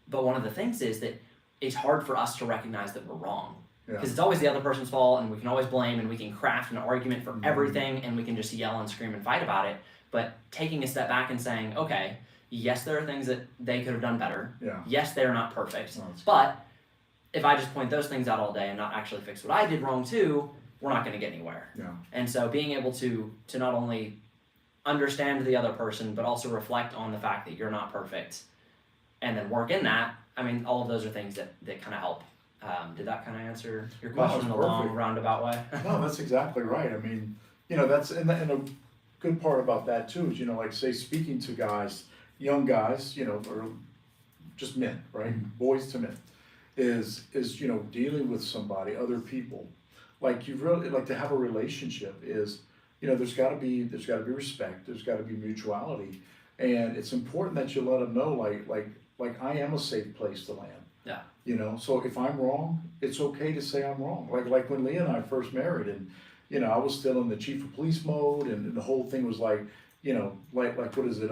one of the things is that it's hard for us to recognize that we're wrong. Because it's always the other person's fault, and we can always blame, and we can craft an argument for everything, and we can just yell and scream and fight about it. But taking a step back and saying, okay, yes, there are things that they could have done better. Yeah. Yes, they're not perfect. But if I just point those things out all day and not actually fix what I did wrong too, we're not going to get anywhere. Yeah. And so being able to not only understand the other person, but also reflect on the fact that you're not perfect, and then work in that, all of those are things that kind of help. Did that kind of answer your question in a long, roundabout way? No, that's exactly right. That's and a good part about that too is, like, say, speaking to guys, young guys, or just men, right? Boys to men, is dealing with somebody, other people. Like, you really, like, to have a relationship is, there's got to be respect, there's got to be mutuality, and it's important that you let them know, like I am a safe place to land. Yeah. So if I'm wrong, it's okay to say I'm wrong. Like when Leah and I first married, and I was still in the chief of police mode, and the whole thing was like, like what is it?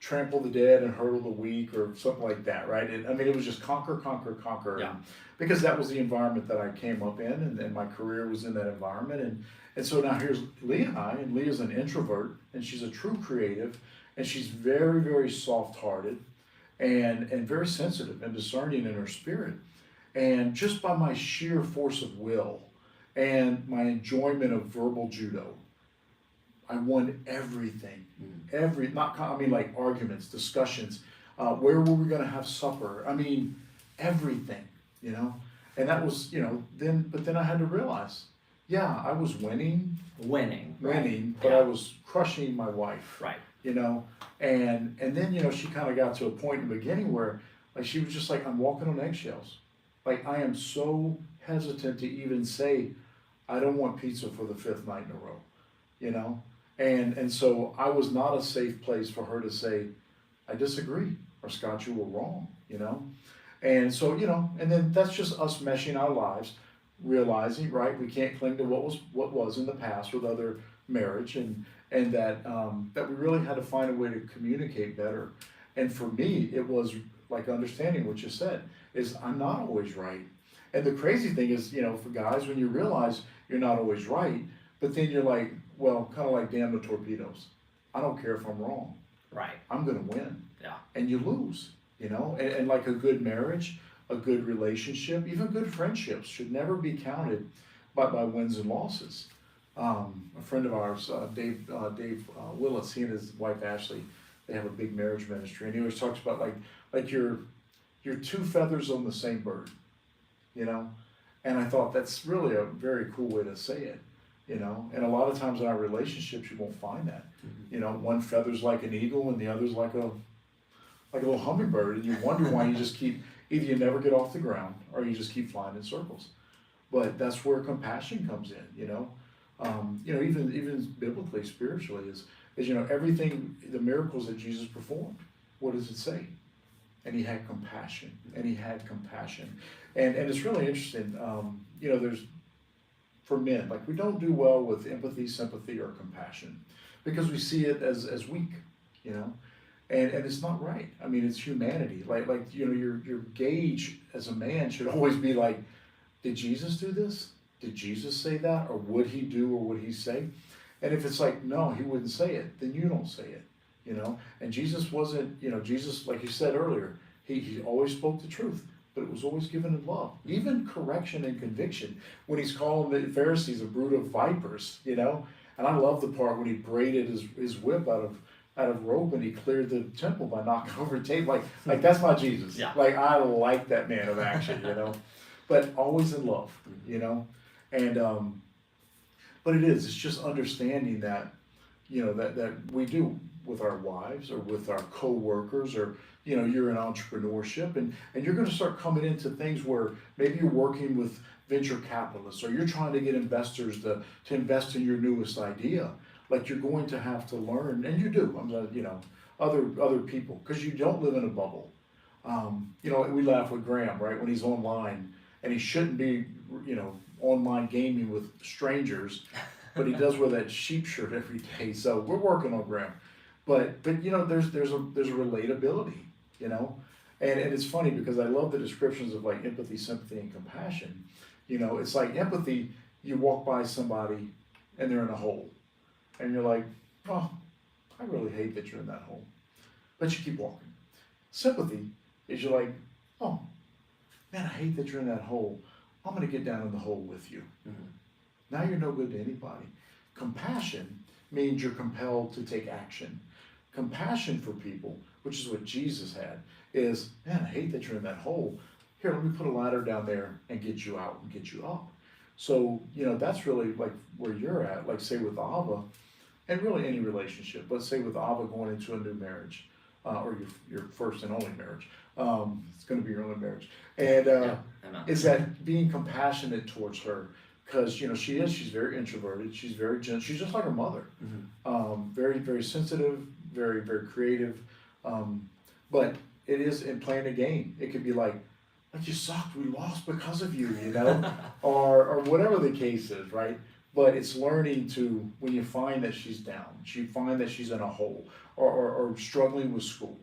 trample the dead and hurdle the weak or something like that, right? I mean, it was just conquer, conquer, conquer. Yeah. Because that was the environment that I came up in, and my career was in that environment. And so now here's Leah and I, and Leah's an introvert, and she's a true creative, and she's very, very soft-hearted and very sensitive and discerning in her spirit. And just by my sheer force of will and my enjoyment of verbal judo, I won everything. Like arguments, discussions, where were we gonna have supper? I mean, everything, you know? And that was, but then I had to realize, yeah, I was winning, Winning. but Yeah. I was crushing my wife. Right. And then, she kind of got to a point in the beginning where, like, she was just like, I'm walking on eggshells. Like, I am so hesitant to even say, I don't want pizza for the 5th night in a row, And so I was not a safe place for her to say, I disagree, or Scott, you were wrong, And so, and then that's just us meshing our lives, realizing, right, we can't cling to what was in the past with other marriage, and that we really had to find a way to communicate better. And for me, it was like understanding what you said, is I'm not always right. And the crazy thing is, for guys, when you realize you're not always right, but then you're like, well, kind of like damn the torpedoes. I don't care if I'm wrong. Right. I'm gonna win. Yeah. And you lose, and like a good marriage, a good relationship, even good friendships should never be counted by wins and losses. A friend of ours, Dave Willis, he and his wife Ashley, they have a big marriage ministry, and he always talks about like you're 2 feathers on the same bird, And I thought that's really a very cool way to say it, And a lot of times in our relationships, you won't find that. One feather's like an eagle, and the other's like a little hummingbird, and you wonder why you just keep, either you never get off the ground, or you just keep flying in circles. But that's where compassion comes in, even biblically, spiritually, is everything, the miracles that Jesus performed, what does it say? And he had compassion, and it's really interesting. There's, for men, like, we don't do well with empathy, sympathy, or compassion, because we see it as weak, and it's not right. I mean, it's humanity. Like your gauge as a man should always be like, did Jesus do this? Did Jesus say that? Or would he do, or would he say? And if it's like, no, he wouldn't say it, then you don't say it, And Jesus wasn't, Jesus, like you said earlier, he always spoke the truth, but it was always given in love. Even correction and conviction, when he's calling the Pharisees a brood of vipers, And I love the part when he braided his whip out of rope, and he cleared the temple by knocking over a table. Like that's not Jesus. Yeah. Like, I like that man of action, But always in love, And but it's just understanding that, that we do with our wives, or with our co-workers, or you're in entrepreneurship, and you're going to start coming into things where maybe you're working with venture capitalists, or you're trying to get investors to invest in your newest idea. Like, you're going to have to learn, and you do. I'm not, other people, because you don't live in a bubble. We laugh with Graham, right, when he's online, and he shouldn't be, online gaming with strangers, but he does wear that sheep shirt every day. So we're working on Graham, but there's a relatability, and it's funny because I love the descriptions of like empathy, sympathy, and compassion. It's like empathy. You walk by somebody and they're in a hole, and you're like, oh, I really hate that you're in that hole, but you keep walking. Sympathy is you're like, oh, man, I hate that you're in that hole. I'm going to get down in the hole with you. Mm-hmm. Now you're no good to anybody. Compassion means you're compelled to take action. Compassion for people, which is what Jesus had, is, man, I hate that you're in that hole. Here, let me put a ladder down there and get you out and get you up. So, that's really like where you're at, like say with Ava, and really any relationship, but say with Ava going into a new marriage, or your first and only marriage. It's going to be your only marriage. And is that being compassionate towards her, because she's very introverted, she's very gentle, she's just like her mother. Mm-hmm. Very, very sensitive, very, very creative. But it is in playing a game. It could be like you sucked, we lost because of you, or whatever the case is, right? But it's learning to, when you find that she's down, you find that she's in a hole, or struggling with school.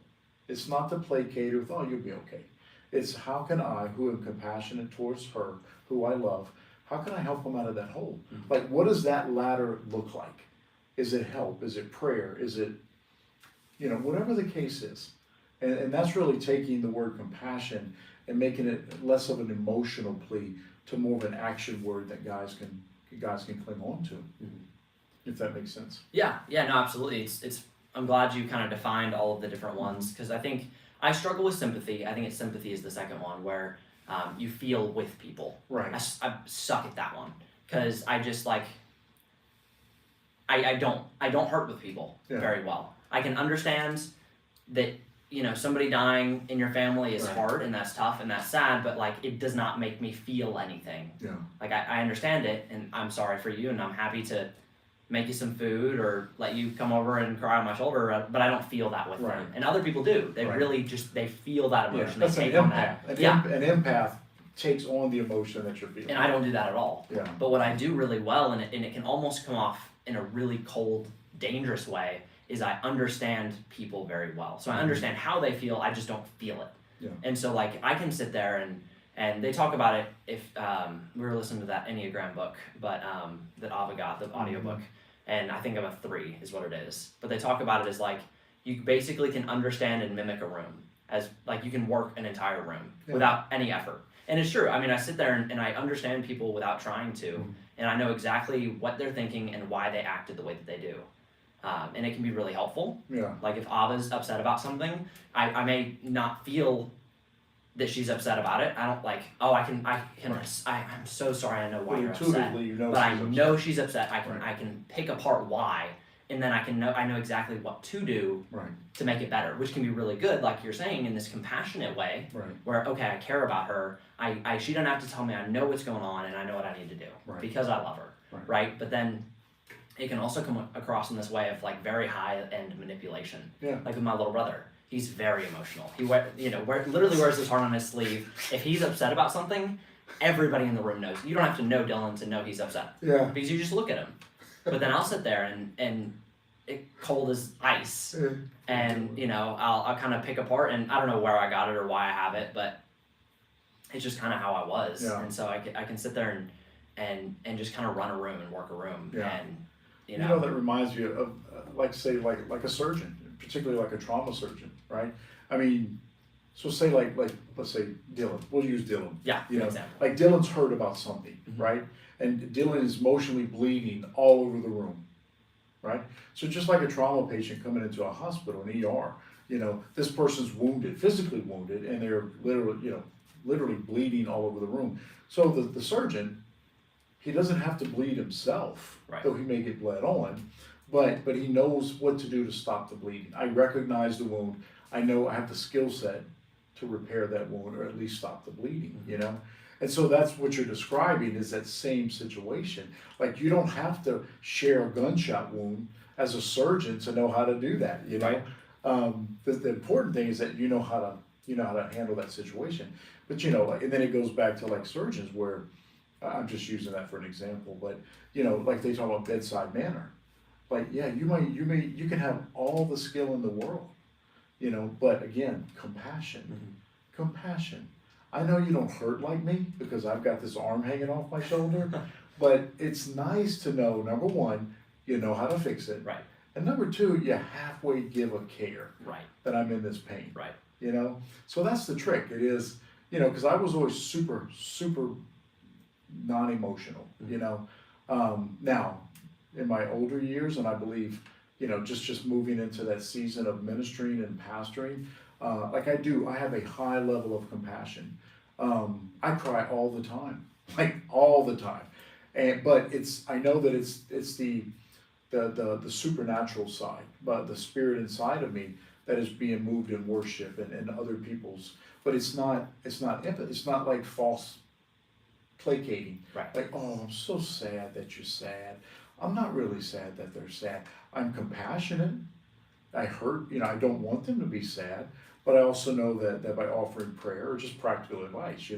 It's not to placate with, oh, you'll be okay. It's how can I, who am compassionate towards her, who I love, how can I help them out of that hole? Mm-hmm. Like, what does that ladder look like? Is it help? Is it prayer? Is it, whatever the case is. And that's really taking the word compassion and making it less of an emotional plea to more of an action word that guys can cling on to, if that makes sense. Yeah, no, absolutely. It's. I'm glad you kind of defined all of the different ones, because I think I struggle with sympathy. I think sympathy is the second one, where you feel with people. Right. I suck at that one, because I just like I don't hurt with people very well. I can understand that somebody dying in your family is hard, and that's tough and that's sad, but like it does not make me feel anything. Yeah. Like I understand it, and I'm sorry for you, and I'm happy to make you some food or let you come over and cry on my shoulder, but I don't feel that with them. And other people do. They really just, they feel that emotion. That's they an take on empath. that. An empath takes on the emotion that you're feeling. And I don't do that at all. Yeah. But what I do really well, and it can almost come off in a really cold, dangerous way, is I understand people very well. So I understand how they feel, I just don't feel it. Yeah. And so like I can sit there and they talk about it if we were listening to that Enneagram book, but that Ava got, the audiobook, and I think I'm a 3 is what it is. But they talk about it as like you basically can understand and mimic a room, as like you can work an entire room without any effort. And it's true. I mean, I sit there and I understand people without trying to, and I know exactly what they're thinking and why they acted the way that they do. And it can be really helpful. Yeah. Like if Ava's upset about something, I may not feel that she's upset about it. I don't like, I'm so sorry, I know why you're upset. But I know she's upset. I can pick apart why, and then I know exactly what to do to make it better, which can be really good, like you're saying, in this compassionate way, where, okay, I care about her. She doesn't have to tell me, I know what's going on and I know what I need to do because I love her, right? But then it can also come across in this way of like very high-end manipulation. Yeah. Like with my little brother. He's very emotional. He literally wears his heart on his sleeve. If he's upset about something, everybody in the room knows. You don't have to know Dylan to know he's upset. Yeah. Because you just look at him. But then I'll sit there and it cold as ice. And I'll kind of pick apart, and I don't know where I got it or why I have it, but it's just kind of how I was. Yeah. And so I can sit there and just kind of run a room and work a room. Yeah. And that reminds you of like a surgeon, particularly like a trauma surgeon, right? I mean, so say like let's say Dylan. We'll use Dylan. Yeah. Example. Like Dylan's heard about something, right? And Dylan is emotionally bleeding all over the room, right? So just like a trauma patient coming into a hospital, an ER, this person's wounded, physically wounded, and they're literally bleeding all over the room. So the surgeon, he doesn't have to bleed himself, though he may get bled on, but he knows what to do to stop the bleeding. I recognize the wound. I know I have the skill set to repair that wound or at least stop the bleeding, And so that's what you're describing is that same situation. Like you don't have to share a gunshot wound as a surgeon to know how to do that, The important thing is that you know how to handle that situation. But and then it goes back to like surgeons where I'm just using that for an example, but like they talk about bedside manner. Like, yeah, you can have all the skill in the world, but again, compassion. Compassion. I know you don't hurt like me because I've got this arm hanging off my shoulder, but it's nice to know, number one, you know how to fix it. Right. And number two, you halfway give a care. Right. That I'm in this pain. Right. So that's the trick. It is, because I was always super, super non-emotional, now in my older years, and I believe, just moving into that season of ministering and pastoring, like I have a high level of compassion. I cry all the time, like all the time. But I know that it's the supernatural side, but the spirit inside of me that is being moved in worship and other people's, but it's not empathy. It's not like false placating. Right. Like, oh, I'm so sad that you're sad. I'm not really sad that they're sad. I'm compassionate. I hurt, I don't want them to be sad, but I also know that by offering prayer or just practical advice,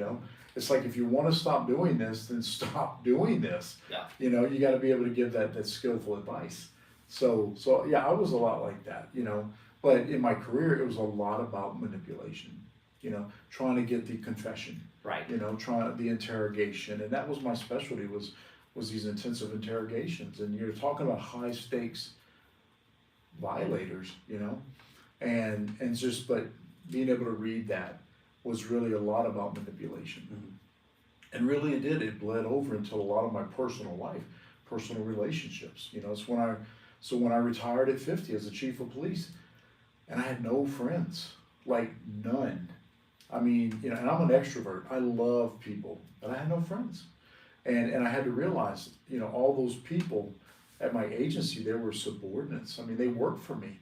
it's like if you want to stop doing this, then stop doing this. Yeah. You got to be able to give that skillful advice. So yeah, I was a lot like that, you know. But in my career, it was a lot about manipulation, you know, trying to get the confession, Right. you know, trying the interrogation, and that was my specialty was these intensive interrogations, and you're talking about high stakes violators, you know, and just but being able to read that was really a lot about manipulation. And really it bled over into a lot of my personal life, personal relationships. You know, so when I retired at 50 as the chief of police, and I had no friends, like none. I mean, you know, and I'm an extrovert. I love people, but I had no friends. And I had to realize, you know, all those people at my agency, they were subordinates. I mean, they worked for me.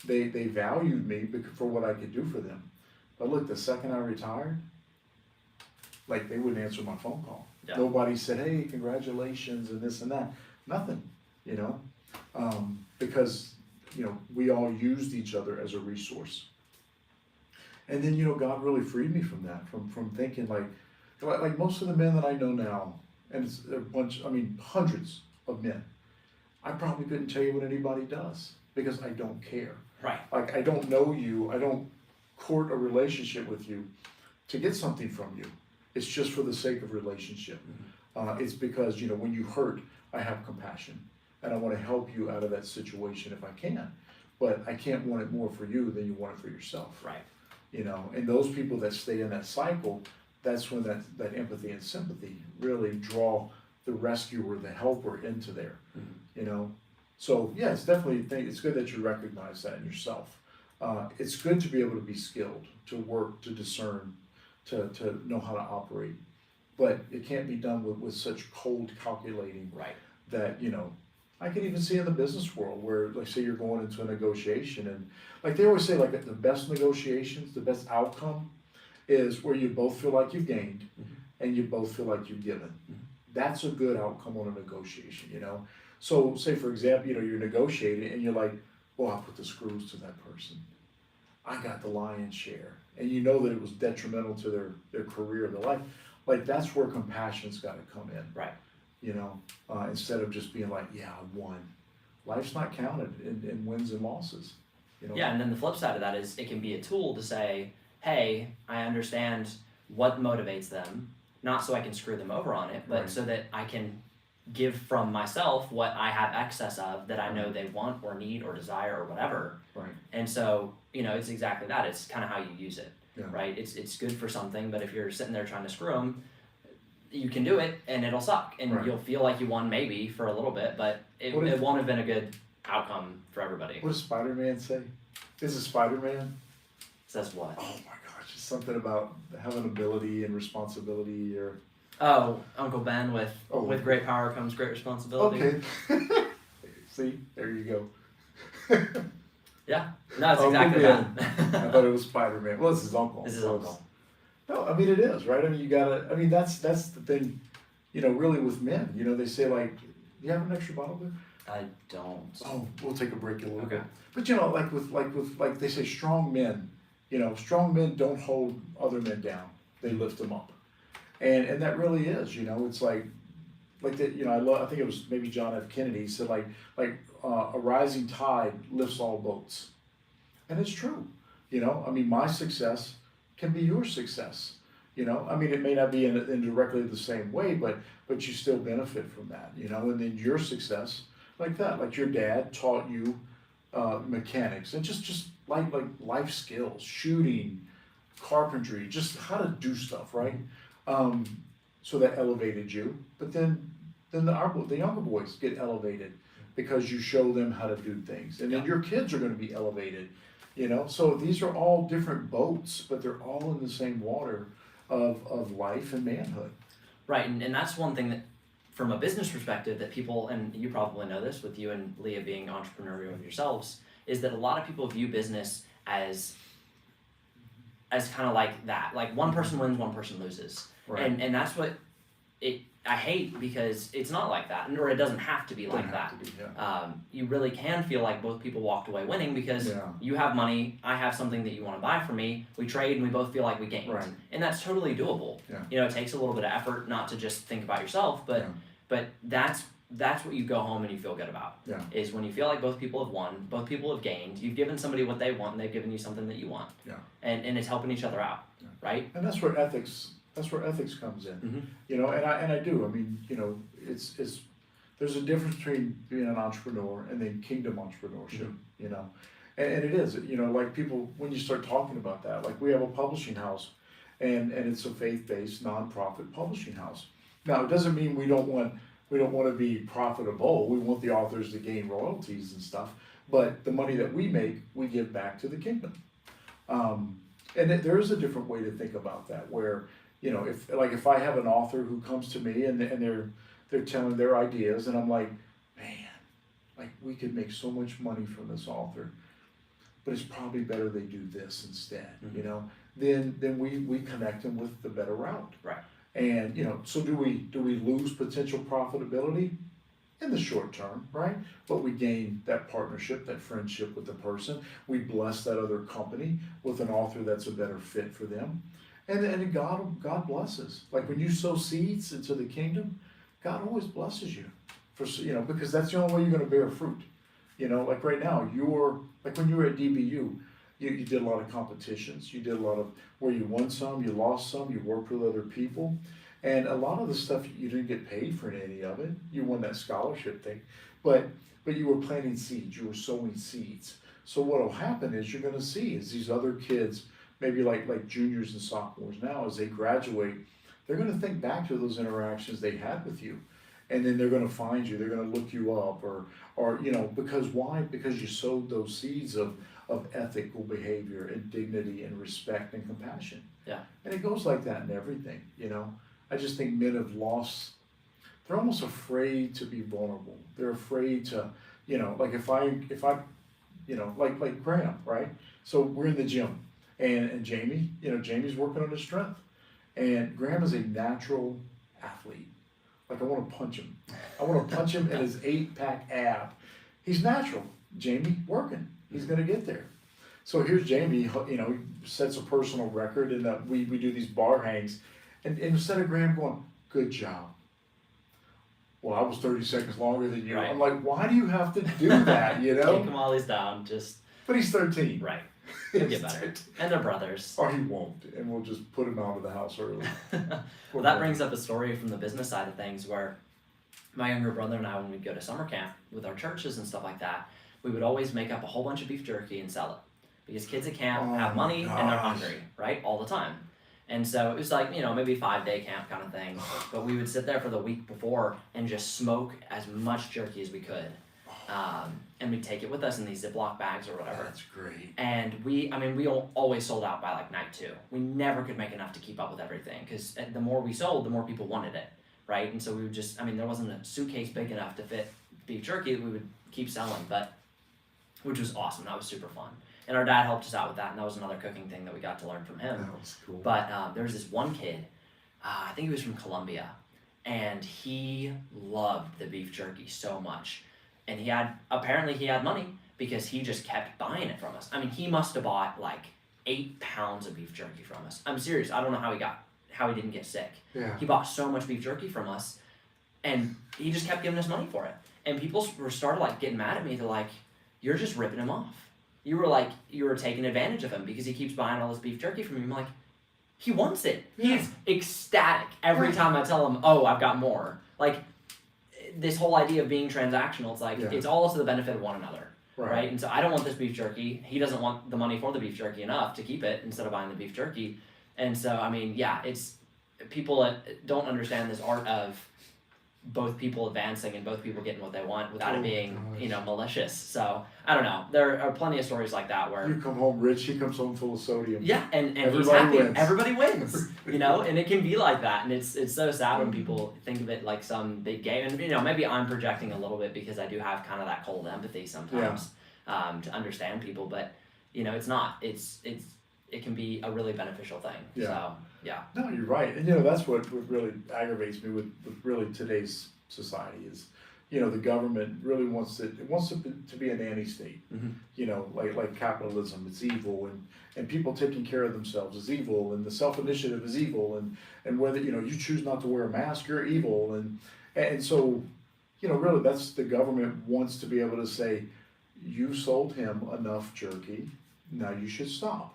They valued me for what I could do for them. But look, the second I retired, like they wouldn't answer my phone call. Yeah. Nobody said, hey, congratulations and this and that. Nothing, you know, because, you know, we all used each other as a resource. And then, you know, God really freed me from that, from thinking like most of the men that I know now, and it's a bunch, I mean, hundreds of men, I probably couldn't tell you what anybody does because I don't care. Right. Like, I don't know you, I don't court a relationship with you to get something from you. It's just for the sake of relationship. It's because, you know, when you hurt, I have compassion and I want to help you out of that situation if I can. But I can't want it more for you than you want it for yourself. Right. You know, and those people that stay in that cycle, that's when that empathy and sympathy really draw the rescuer, the helper into there. You know, so yeah, it's definitely, it's good that you recognize that in yourself. It's good to be able to be skilled, to work, to discern, to know how to operate, but it can't be done with such cold calculating. Right. That, you know, I can even see in the business world where, like, say you're going into a negotiation, and like they always say, like the best negotiations, the best outcome is where you both feel like you've gained and you both feel like you've given. That's a good outcome on a negotiation, you know. So say for example, you know, you're negotiating and you're like, well, I'll put the screws to that person. I got the lion's share. And you know that it was detrimental to their career, their life. Like, that's where compassion's gotta come in. Right. You know, instead of just being like, yeah, I won. Life's not counted in wins and losses. You know? Yeah, and then the flip side of that is it can be a tool to say, hey, I understand what motivates them, not so I can screw them over on it, but Right. so that I can give from myself what I have excess of that I know they want or need or desire or whatever. Right. And so, you know, it's exactly that. It's kind of how you use it, Yeah. right? It's good for something, but if you're sitting there trying to screw them, you can do it and it'll suck. And Right. you'll feel like you won maybe for a little bit, but it won't have been a good outcome for everybody. What does Spider-Man say? Is it Spider-Man? Says what? Oh my gosh, it's something about having ability and responsibility or. Oh, Uncle Ben with Oh. with great power comes great responsibility. Okay. See, there you go. Yeah, no, it's Uncle exactly Ben. that. I thought it was Spider-Man. Well, it's his uncle. This is so uncle. No, I mean it is, right? I mean you gotta. I mean that's the thing, you know. Really with men, you know, they say like, "Do you have an extra bottle there?" I don't. Oh, we'll take a break in a little Okay. bit. But you know, like they say, strong men. You know, strong men don't hold other men down; they lift them up, and that really is. You know, it's like that. You know, I think it was maybe John F. Kennedy said like a rising tide lifts all boats, and it's true. You know, I mean, my success can be your success. You know, I mean, it may not be in directly the same way, but you still benefit from that. You know, and then your success, like that, like your dad taught you mechanics and just like life skills, shooting, carpentry, just how to do stuff, right? So that elevated you. But then the younger boys get elevated because you show them how to do things, and then your kids are going to be elevated. You know, so these are all different boats, but they're all in the same water of life and manhood. Right, and that's one thing that, from a business perspective, that people, and you probably know this with you and Leah being entrepreneurial yourselves, is that a lot of people view business as kind of like that. Like one person wins, one person loses. Right. And that's what I hate, because it's not like that, or it doesn't have to be like that. You really can feel like both people walked away winning because you have money, I have something that you want to buy from me, we trade and we both feel like we gained. Right. And that's totally doable. Yeah. You know, it takes a little bit of effort not to just think about yourself, but that's that's what you go home and you feel good about. Yeah. Is when you feel like both people have won, both people have gained, you've given somebody what they want and they've given you something that you want. Yeah. And it's helping each other out, Yeah. right? And that's where ethics comes in. Mm-hmm. You know, and I do. I mean, you know, it's there's a difference between being an entrepreneur and then kingdom entrepreneurship. Mm-hmm. You know, and it is. You know, like people when you start talking about that, like we have a publishing house, and it's a faith-based nonprofit publishing house. Now, it doesn't mean we don't want to be profitable. We want the authors to gain royalties and stuff. But the money that we make, we give back to the kingdom. And there is a different way to think about that, where, you know, if I have an author who comes to me and they're telling their ideas, and I'm like, man, like we could make so much money from this author, but it's probably better they do this instead, Mm-hmm. you know, then we connect them with the better route. Right. And, you know, so do we lose potential profitability? In the short term, right? But we gain that partnership, that friendship with the person. We bless that other company with an author that's a better fit for them. And God blesses. Like when you sow seeds into the kingdom, God always blesses you. You know, because that's the only way you're going to bear fruit. You know, like right now, like when you were at DBU, you did a lot of competitions. You did a lot of where you won some, you lost some, you worked with other people. And a lot of the stuff, you didn't get paid for any of it. You won that scholarship thing. But you were planting seeds, you were sowing seeds. So what will happen is you're going to see is these other kids, maybe like juniors and sophomores now, as they graduate, they're going to think back to those interactions they had with you. And then they're going to find you, they're going to look you up, or you know, because why? Because you sowed those seeds of ethical behavior and dignity and respect and compassion. Yeah. And it goes like that in everything, you know. I just think men have lost, they're almost afraid to be vulnerable. They're afraid to, you know, like if I, you know, like Graham, right? So we're in the gym and Jamie, you know, Jamie's working on his strength. And Graham is a natural athlete. Like I want to punch him. I want to punch him in his 8-pack ab. He's natural. Jamie working. He's going to get there. So here's Jamie, you know, he sets a personal record and we do these bar hangs. And instead of Graham going, good job. Well, I was 30 seconds longer than you. Right. I'm like, why do you have to do that, you know? Kick him while he's down, just... But he's 13. Right. He'll get better. And they're brothers. Or he won't, and we'll just put him out of the house early. Well, that brings up a story from the business side of things where my younger brother and I, when we'd go to summer camp with our churches and stuff like that, we would always make up a whole bunch of beef jerky and sell it. Because kids at camp have money and they're hungry, right? All the time. And so it was like, you know, maybe 5-day camp kind of thing. But we would sit there for the week before and just smoke as much jerky as we could. And we'd take it with us in these Ziploc bags or whatever. That's great. And we always sold out by like night 2. We never could make enough to keep up with everything because the more we sold, the more people wanted it, right? And so we would just, there wasn't a suitcase big enough to fit beef jerky that we would keep selling, which was awesome. That was super fun. And our dad helped us out with that, and that was another cooking thing that we got to learn from him. That was cool. But there was this one kid, I think he was from Colombia, and he loved the beef jerky so much. And apparently he had money because he just kept buying it from us. He must have bought like 8 pounds of beef jerky from us. I'm serious. I don't know how he didn't get sick. Yeah. He bought so much beef jerky from us, and he just kept giving us money for it. And people started like getting mad at me. They're like, "You're just ripping him off. You were taking advantage of him because he keeps buying all this beef jerky from you." I'm like, he wants it. Yeah. He's ecstatic every time I tell him, "Oh, I've got more." Like this whole idea of being transactional, it's like it's all to the benefit of one another, right? And so I don't want this beef jerky. He doesn't want the money for the beef jerky enough to keep it instead of buying the beef jerky. And so it's people that don't understand this art of both people advancing and both people getting what they want without it being, malicious. So I don't know. There are plenty of stories like that where you come home rich, he comes home full of sodium. Yeah, and he's Everybody happy. wins. Everybody wins. And it can be like that. And it's so sad when people think of it like some big game. And maybe I'm projecting a little bit because I do have kind of that cold empathy sometimes to understand people. But it's not. It can be a really beneficial thing. Yeah. So yeah. No, you're right. And that's what really aggravates me with really today's society is, the government really wants to be a nanny state. Mm-hmm. Like capitalism, it's evil, and people taking care of themselves is evil, and the self-initiative is evil, and whether you choose not to wear a mask, you're evil, and so really that's the government wants to be able to say, you sold him enough jerky, now you should stop.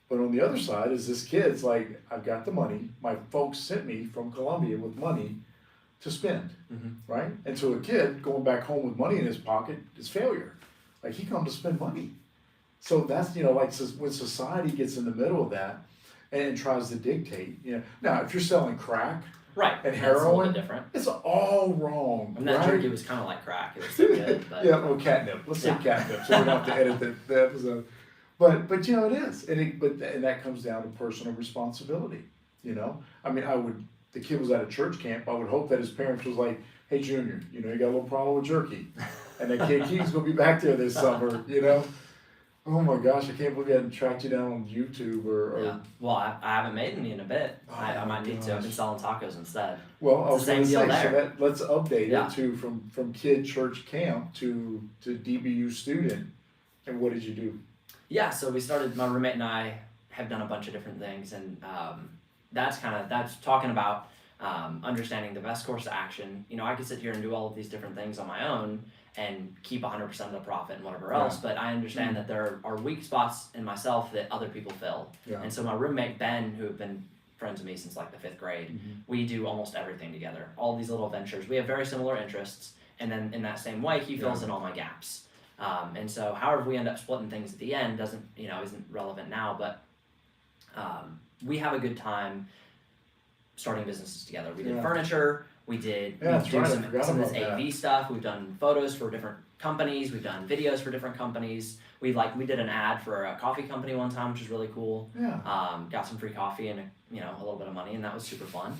But on the other side is this kid's like, I've got the money, my folks sent me from Columbia with money to spend, right? And so a kid going back home with money in his pocket is failure. Like he come to spend money. So that's, like when society gets in the middle of that and tries to dictate, now if you're selling crack Right. and That's a little heroin, bit different. it's all wrong, And that right? jerky was kind of like crack. It was so good. But Yeah, well, catnip. Let's say Yeah. catnip, so we don't have to edit the episode. But it is, and that comes down to personal responsibility. I mean, the kid was at a church camp. I would hope that his parents was like, "Hey, Junior, you got a little problem with jerky, and that kid Keaton's gonna be back there this summer." Oh my gosh, I can't believe I hadn't tracked you down on YouTube or yeah. Well, I haven't made any in a bit. Oh I my might need to. I've been gosh. selling tacos instead. Well, I was It's the gonna same say, deal so there. let's update Yeah. it to from kid church camp to DBU student. And what did you do? Yeah, so we started. My roommate and I have done a bunch of different things, and that's talking about understanding the best course of action. I could sit here and do all of these different things on my own and keep 100% of the profit and whatever else, but I understand that there are weak spots in myself that other people fill. Yeah. And so my roommate Ben, who have been friends with me since like the 5th grade, we do almost everything together. All these little ventures. We have very similar interests, and then in that same way, he fills in all my gaps. And so however we end up splitting things at the end isn't relevant now, but we have a good time starting businesses together. We did furniture, we do that's right, I some forgot of this about that. AV stuff, we've done photos for different companies, we've done videos for different companies. We did an ad for a coffee company one time, which was really cool. Yeah. Got some free coffee and a little bit of money, and that was super fun.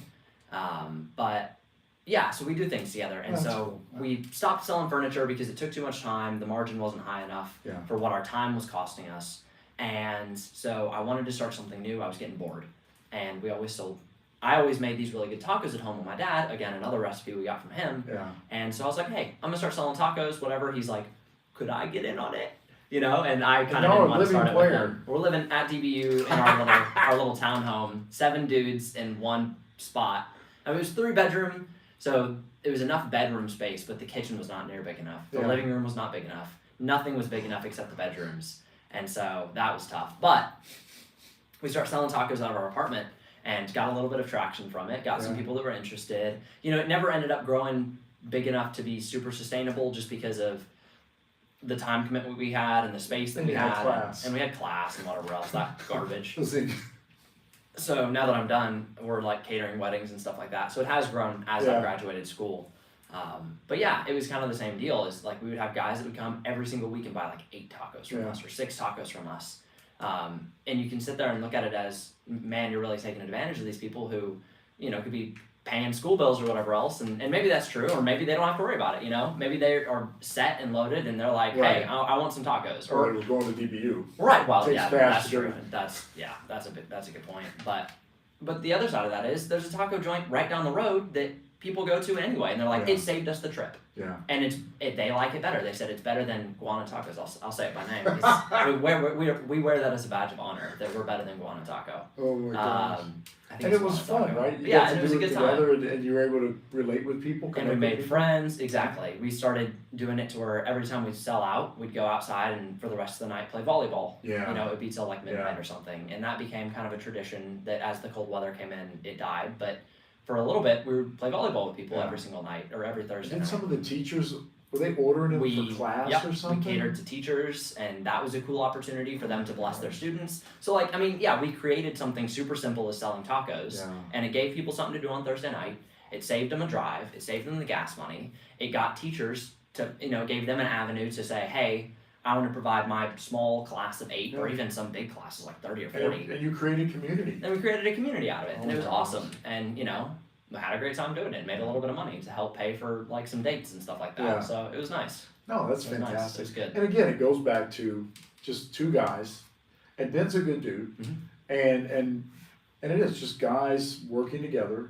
But yeah, so we do things together, and That's so cool. we stopped selling furniture because it took too much time. The margin wasn't high enough Yeah. for what our time was costing us, and so I wanted to start something new. I was getting bored, and I always made these really good tacos at home with my dad. Again, another recipe we got from him. Yeah. And so I was like, hey, I'm gonna start selling tacos, whatever. He's like, could I get in on it? And I kind of didn't want to start it with him. We're living at DBU in our little townhome, 7 dudes in one spot. I mean, it was 3-bedroom, so it was enough bedroom space, but the kitchen was not near big enough. The Yeah. living room was not big enough. Nothing was big enough except the bedrooms. And so that was tough. But we started selling tacos out of our apartment and got a little bit of traction from it, got some Yeah. people that were interested. It never ended up growing big enough to be super sustainable just because of the time commitment we had and the space that And we you had had. class. And we had class and whatever else, that garbage. Listen, So now that I'm done, we're like catering weddings and stuff like that. So it has grown as Yeah. I graduated school. But yeah, it was kind of the same deal. Is like we would have guys that would come every single week and buy like 8 tacos from Yeah. us or 6 tacos from us. And you can sit there and look at it as, man, you're really taking advantage of these people who, could be paying school bills or whatever else. And maybe that's true, or maybe they don't have to worry about it, Maybe they are set and loaded and they're like, hey, Right. I want some tacos. or it was going to DBU. Right, well, Takes yeah, cash that's to do true. it. That's a good point. But the other side of that is there's a taco joint right down the road that people go to anyway, and they're like, Yeah. it saved us the trip, Yeah. and they like it better. They said it's better than Guana Tacos. I'll say it by name. We wear that as a badge of honor that we're better than Guana Taco. Oh my gosh. I think And it's it was Guana fun, Taco. right? You Yeah, got to and it was do a good together, time. and you were able to relate with people. And connect we with made people. friends. Exactly. We started doing it to where every time we'd sell out, we'd go outside and for the rest of the night play volleyball. Yeah. It would be till like midnight Yeah. or something. And that became kind of a tradition that as the cold weather came in, it died. But for a little bit, we would play volleyball with people Yeah. every single night or every Thursday Didn't night. some of the teachers, were they ordering them for class yep, or something? we catered to teachers, and that was a cool opportunity for them to bless their students. So we created something super simple as selling tacos, Yeah. and it gave people something to do on Thursday night. It saved them a drive. It saved them the gas money. It got teachers to, gave them an avenue to say, hey, I want to provide my small class of 8, or Yeah. even some big classes like 30 or 40. And you created community. Then we created a community out of it, and Oh it was my awesome. And we had a great time doing it. Made a little bit of money to help pay for like some dates and stuff like that. Yeah. So it was nice. No, that's It was nice. fantastic. It was good. And again, it goes back to just 2 guys, and Ben's a good dude, Mhm. and it is just guys working together,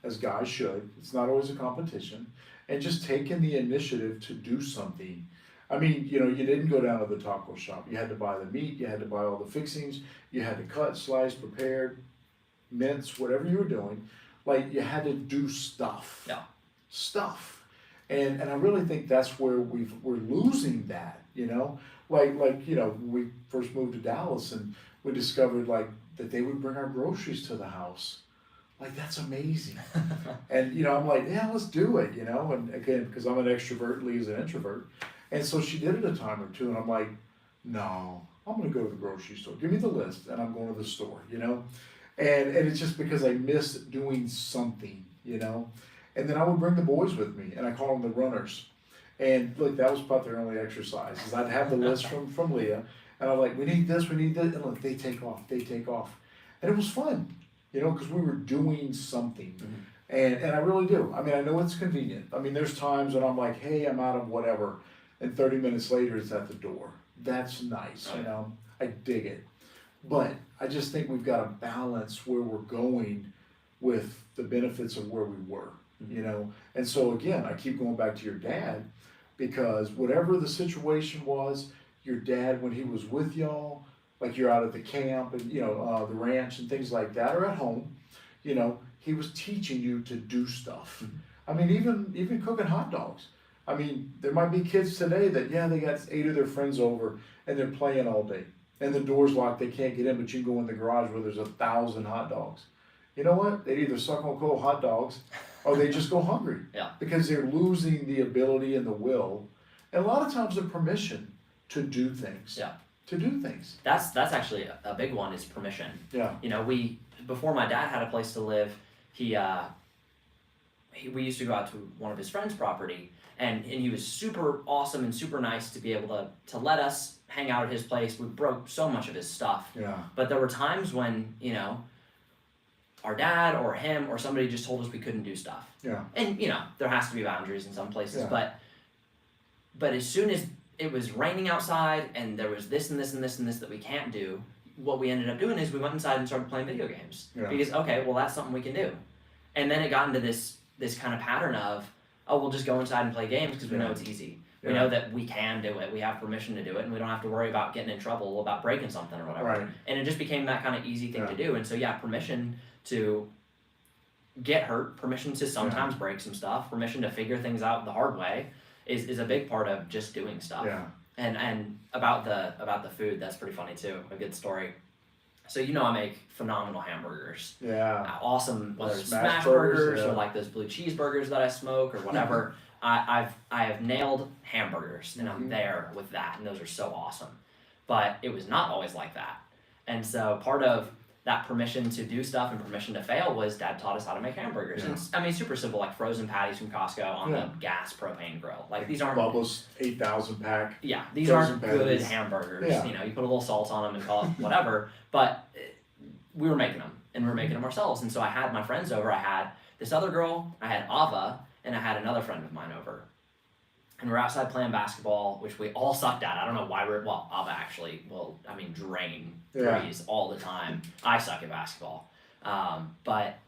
as guys should. It's not always a competition, and just taking the initiative to do something. I mean, you didn't go down to the taco shop. You had to buy the meat. You had to buy all the fixings. You had to cut, slice, prepare, mince, whatever you were doing. Like you had to do stuff. Yeah. Stuff. And I really think that's where we're losing that, you know? Like, you know, when we first moved to Dallas and we discovered like that they would bring our groceries to the house. Like, that's amazing. And, you know, I'm like, yeah, let's do it, you know? And again, because I'm an extrovert, Leah's an introvert. And so she did it a time or two, and I'm like, no, I'm gonna go to the grocery store. Give me the list, and I'm going to the store, you know? And it's just because I miss doing something, you know? And then I would bring the boys with me, and I call them the runners. And look, that was about their only exercise, is I'd have the list from Leah, and I'm like, we need this, and look, they take off. And it was fun, you know, because we were doing something. And I really do. I mean, I know it's convenient. I mean, there's times when I'm like, hey, I'm out of whatever, and 30 minutes later it's at the door. That's nice, you know? I dig it. But I just think we've got to balance where we're going with the benefits of where we were, you know? And so again, I keep going back to your dad, because whatever the situation was, your dad, when he was with y'all, like you're out at the camp and, you know, the ranch and things like that, or at home, you know, he was teaching you to do stuff. I mean, even cooking hot dogs. I mean, there might be kids today that, yeah, they got 8 of their friends over and they're playing all day. And the door's locked, they can't get in, but you can go in the garage where there's 1,000 hot dogs. You know what? They either suck on cold hot dogs or they just go hungry. Yeah. Because they're losing the ability and the will, and a lot of times the permission to do things. Yeah. To do things. That's actually a big one, is permission. Yeah. You know, before my dad had a place to live, we used to go out to one of his friends' property, and he was super awesome and super nice to be able to let us hang out at his place. We broke so much of his stuff. Yeah. But there were times when, you know, our dad or him or somebody just told us we couldn't do stuff. Yeah. And, you know, there has to be boundaries in some places, Yeah. but as soon as it was raining outside and there was this and this and this and this that we can't do, what we ended up doing is we went inside and started playing video games. Yeah. Because, okay, well, that's something we can do. And then it got into this kind of pattern of, oh, we'll just go inside and play games because we know it's easy. We know that we can do it. We have permission to do it, and we don't have to worry about getting in trouble about breaking something or whatever. Right. And it just became that kind of easy thing to do. And so, yeah, permission to get hurt, permission to sometimes break some stuff, permission to figure things out the hard way is a big part of just doing stuff. Yeah. And about the food, that's pretty funny too. A good story. So you know I make phenomenal hamburgers. Yeah. Awesome, whether it's Smash smash burgers, burgers yeah. or like those blue cheeseburgers that I smoke or whatever. I have nailed hamburgers, and I'm there with that, and those are so awesome. But it was not always like that. And so part of that permission to do stuff and permission to fail was Dad taught us how to make hamburgers. Yeah. And I mean, super simple, like frozen patties from Costco on Yeah. the gas propane grill. Like these aren't Bubba's 8,000 pack. yeah, these Frozen aren't patties. good hamburgers. Yeah. You know, you put a little salt on them and call it whatever. But we were making them, and we were making them ourselves. And so I had my friends over. I had this other girl, I had Ava, and I had another friend of mine over. And we're outside playing basketball, which we all sucked at. I don't know why Ava actually drain Yeah. threes all the time. I suck at basketball. But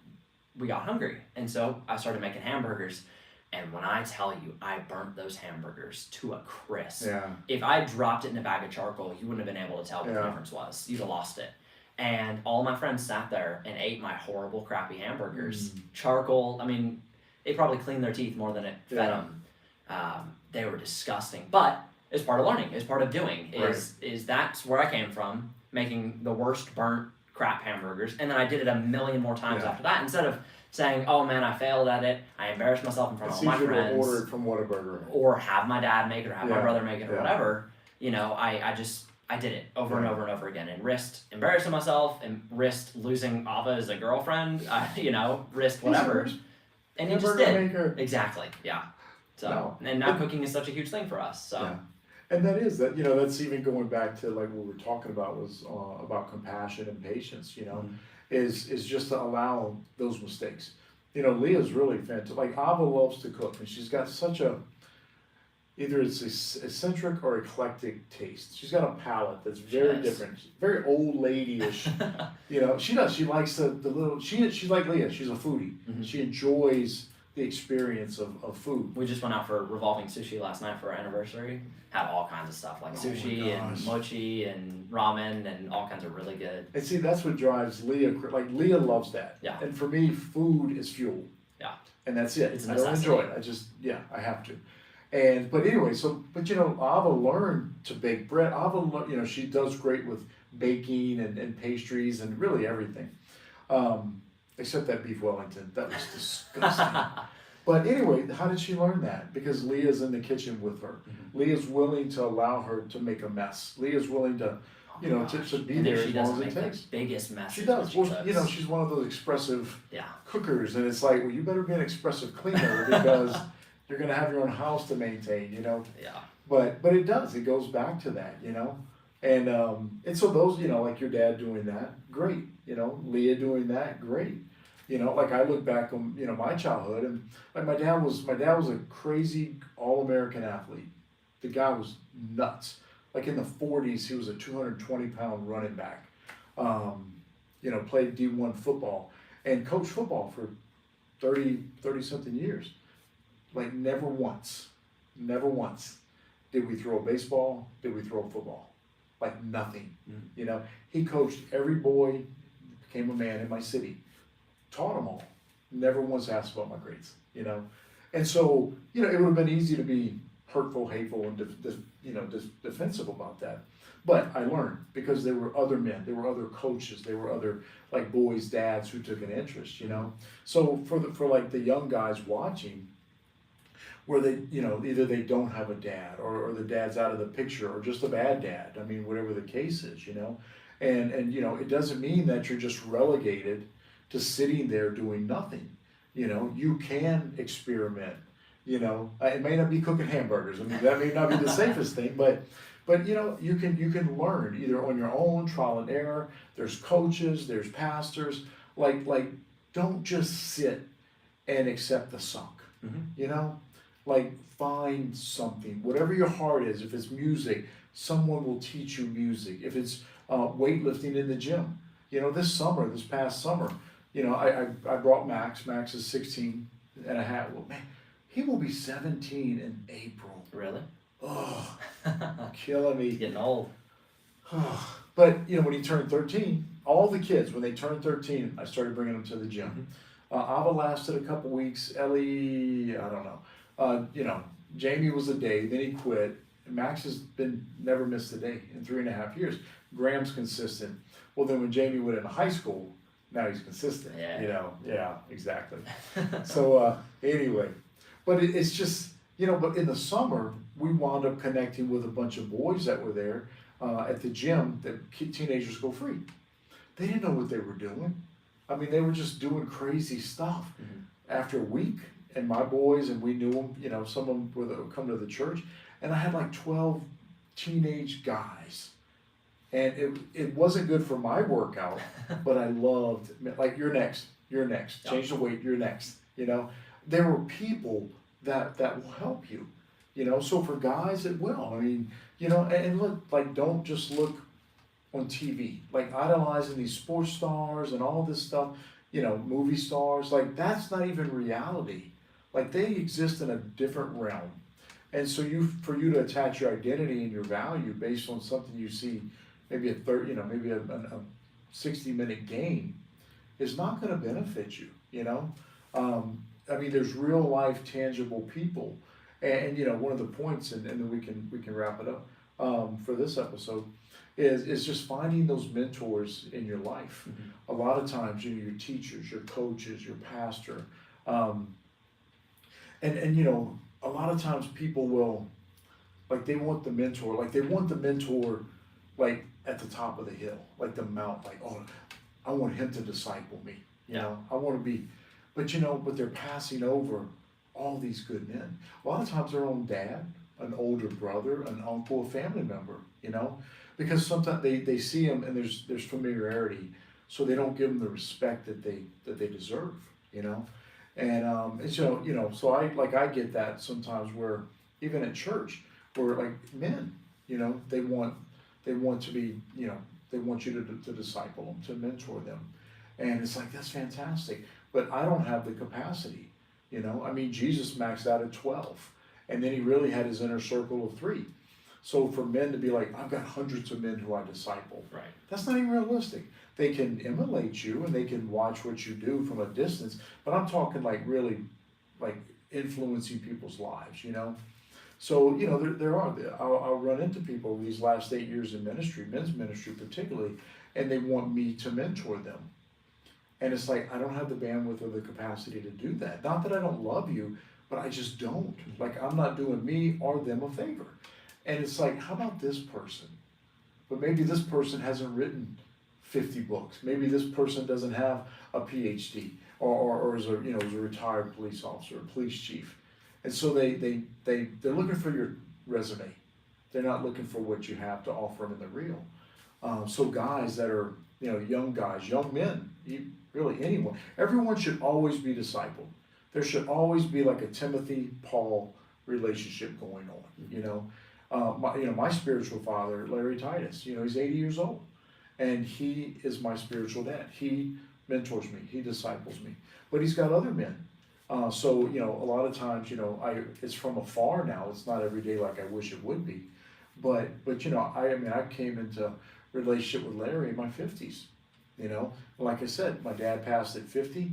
we got hungry. And so I started making hamburgers. And when I tell you, I burnt those hamburgers to a crisp. Yeah. If I dropped it in a bag of charcoal, you wouldn't have been able to tell what the Yeah. difference was. You'd have lost it. And all my friends sat there and ate my horrible, crappy hamburgers. Charcoal, I mean, it probably cleaned their teeth more than it fed Yeah. them. They were disgusting. But it's part of learning, it's part of doing. Is that's where I came from, making the worst burnt crap hamburgers. And then I did it a million more times Yeah. after that. Instead of saying, oh man, I failed at it, I embarrassed myself in front It's of all my easier to friends. order it from Whataburger. Or have my dad make it, or have my Yeah. brother make it, or Yeah. whatever. You know, I did it over and over and over again, and risked embarrassing myself, and risked losing Ava as a girlfriend. Risked whatever, and you just Hamburger did maker. exactly, yeah. So No. and now cooking is such a huge thing for us. So Yeah. And that's even going back to like what we were talking about was about compassion and patience, is just to allow those mistakes. Leah's really fantastic. Like Ava loves to cook, and she's got such either it's eccentric or eclectic taste. She's got a palate that's very does. different, very old lady-ish. She does. She likes the little. She's like Leah. She's a foodie. Mhm. She enjoys the experience of food. we just went out for revolving sushi last night for our anniversary. Had all kinds of stuff like Oh my sushi and gosh. mochi and ramen and all kinds of really good. And see, that's what drives Leah. Like Leah loves that. Yeah. And for me, food is fuel. Yeah. and that's it. It's a I don't necessity. enjoy it. I have to. But anyway, but Ava learned to bake bread. She does great with baking and pastries and really everything. Except that beef Wellington, that was disgusting. But anyway, how did she learn that? Because Leah's in the kitchen with her. Mhm. Leah's willing to allow her to make a mess. Leah's willing to, to be And there she as long doesn't as make it the takes. biggest mess. She does. Well, cooks. she's one of those expressive Yeah. cookers, and it's like, well, you better be an expressive cleaner because you're gonna have your own house to maintain, Yeah. But it does. It goes back to that, and so those, like your dad doing that, great. Leah doing that, great. Like I look back on my childhood, and like my dad was a crazy All-American athlete. The guy was nuts. Like in the 40s, he was a 220-pound running back. Played D1 football and coached football for 30 something years. Like never once did we throw a baseball, did we throw a football? Like nothing. He coached every boy, became a man in my city, taught them all, never once asked about my grades, And so, it would have been easy to be hurtful, hateful, and defensive about that. But I learned because there were other men, there were other coaches, there were other like boys' dads who took an interest, So for like the young guys watching, where they, either they don't have a dad or the dad's out of the picture or just a bad dad. I mean, whatever the case is, and it doesn't mean that you're just relegated to sitting there doing nothing. You can experiment. It may not be cooking hamburgers. I mean, that may not be the safest thing, but you can learn either on your own, trial and error. There's coaches, there's pastors. Like don't just sit and accept the sunk. Mm-hmm. Like find something, whatever your heart is. If it's music, someone will teach you music. If it's weightlifting in the gym, this past summer, I brought Max. Max is 16 and a half. Well, man, he will be 17 in April. Really? Oh, killing me. Getting old. But when he turned 13, all the kids, when they turned 13, I started bringing them to the gym. Ava lasted a couple weeks. Ellie, I don't know. Jamie was a day, then he quit. Max has never missed a day in 3.5 years. Graham's consistent. Well, then when Jamie went into high school, now he's consistent. Yeah. Yeah, exactly. So anyway, but it's just, but in the summer, we wound up connecting with a bunch of boys that were there at the gym that teenagers go free. They didn't know what they were doing. I mean, they were just doing crazy stuff. After a week, and my boys, and we knew them, some of them would come to the church, and I had like 12 teenage guys. And it wasn't good for my workout, but I loved, like, you're next, change the weight, you're next, There were people that will help you, so for guys it will. I mean, and look, like, don't just look on TV, like idolizing these sports stars and all this stuff, movie stars, like that's not even reality. Like they exist in a different realm. And so for you to attach your identity and your value based on something you see, maybe a 60-minute game is not going to benefit you, I mean, there's real life tangible people. And one of the points, and then we can wrap it up for this episode, is just finding those mentors in your life. A lot of times, your teachers, your coaches, your pastor, and a lot of times people will, like, they want the mentor like at the top of the hill, like the mount, like, oh, I want him to disciple me. I want to be, but they're passing over all these good men. A lot of times their own dad, an older brother, an uncle, a family member, because sometimes they see them and there's familiarity, so they don't give them the respect that they deserve, and so I get that sometimes where even at church where like men, they want to be, they want you to disciple them, to mentor them, and it's like, that's fantastic, but I don't have the capacity, I mean, Jesus maxed out at 12, and then he really had his inner circle of 3. So for men to be like, I've got hundreds of men who I disciple, right? That's not even realistic. They can emulate you and they can watch what you do from a distance, but I'm talking like really like influencing people's lives, you know? So, you know, I'll run into people these last 8 years in ministry, men's ministry particularly, and they want me to mentor them. And it's like, I don't have the bandwidth or the capacity to do that. Not that I don't love you, but I just don't. Like, I'm not doing me or them a favor. And it's like, how about this person? But maybe this person hasn't written 50 books. Maybe this person doesn't have a PhD or is a, you know, is a retired police officer, a police chief. And so they're looking for your resume. They're not looking for what you have to offer them in the real. So guys that are, you know, young guys, young men, really anyone, everyone should always be discipled. There should always be like a Timothy, Paul relationship going on, you know. My spiritual father, Larry Titus, you know, he's 80 years old. And he is my spiritual dad. He mentors me, he disciples me. But he's got other men. So, you know, a lot of times, you know, it's from afar now. It's not every day like I wish it would be. But you know, I came into relationship with Larry in my 50s. You know, like I said, my dad passed at 50,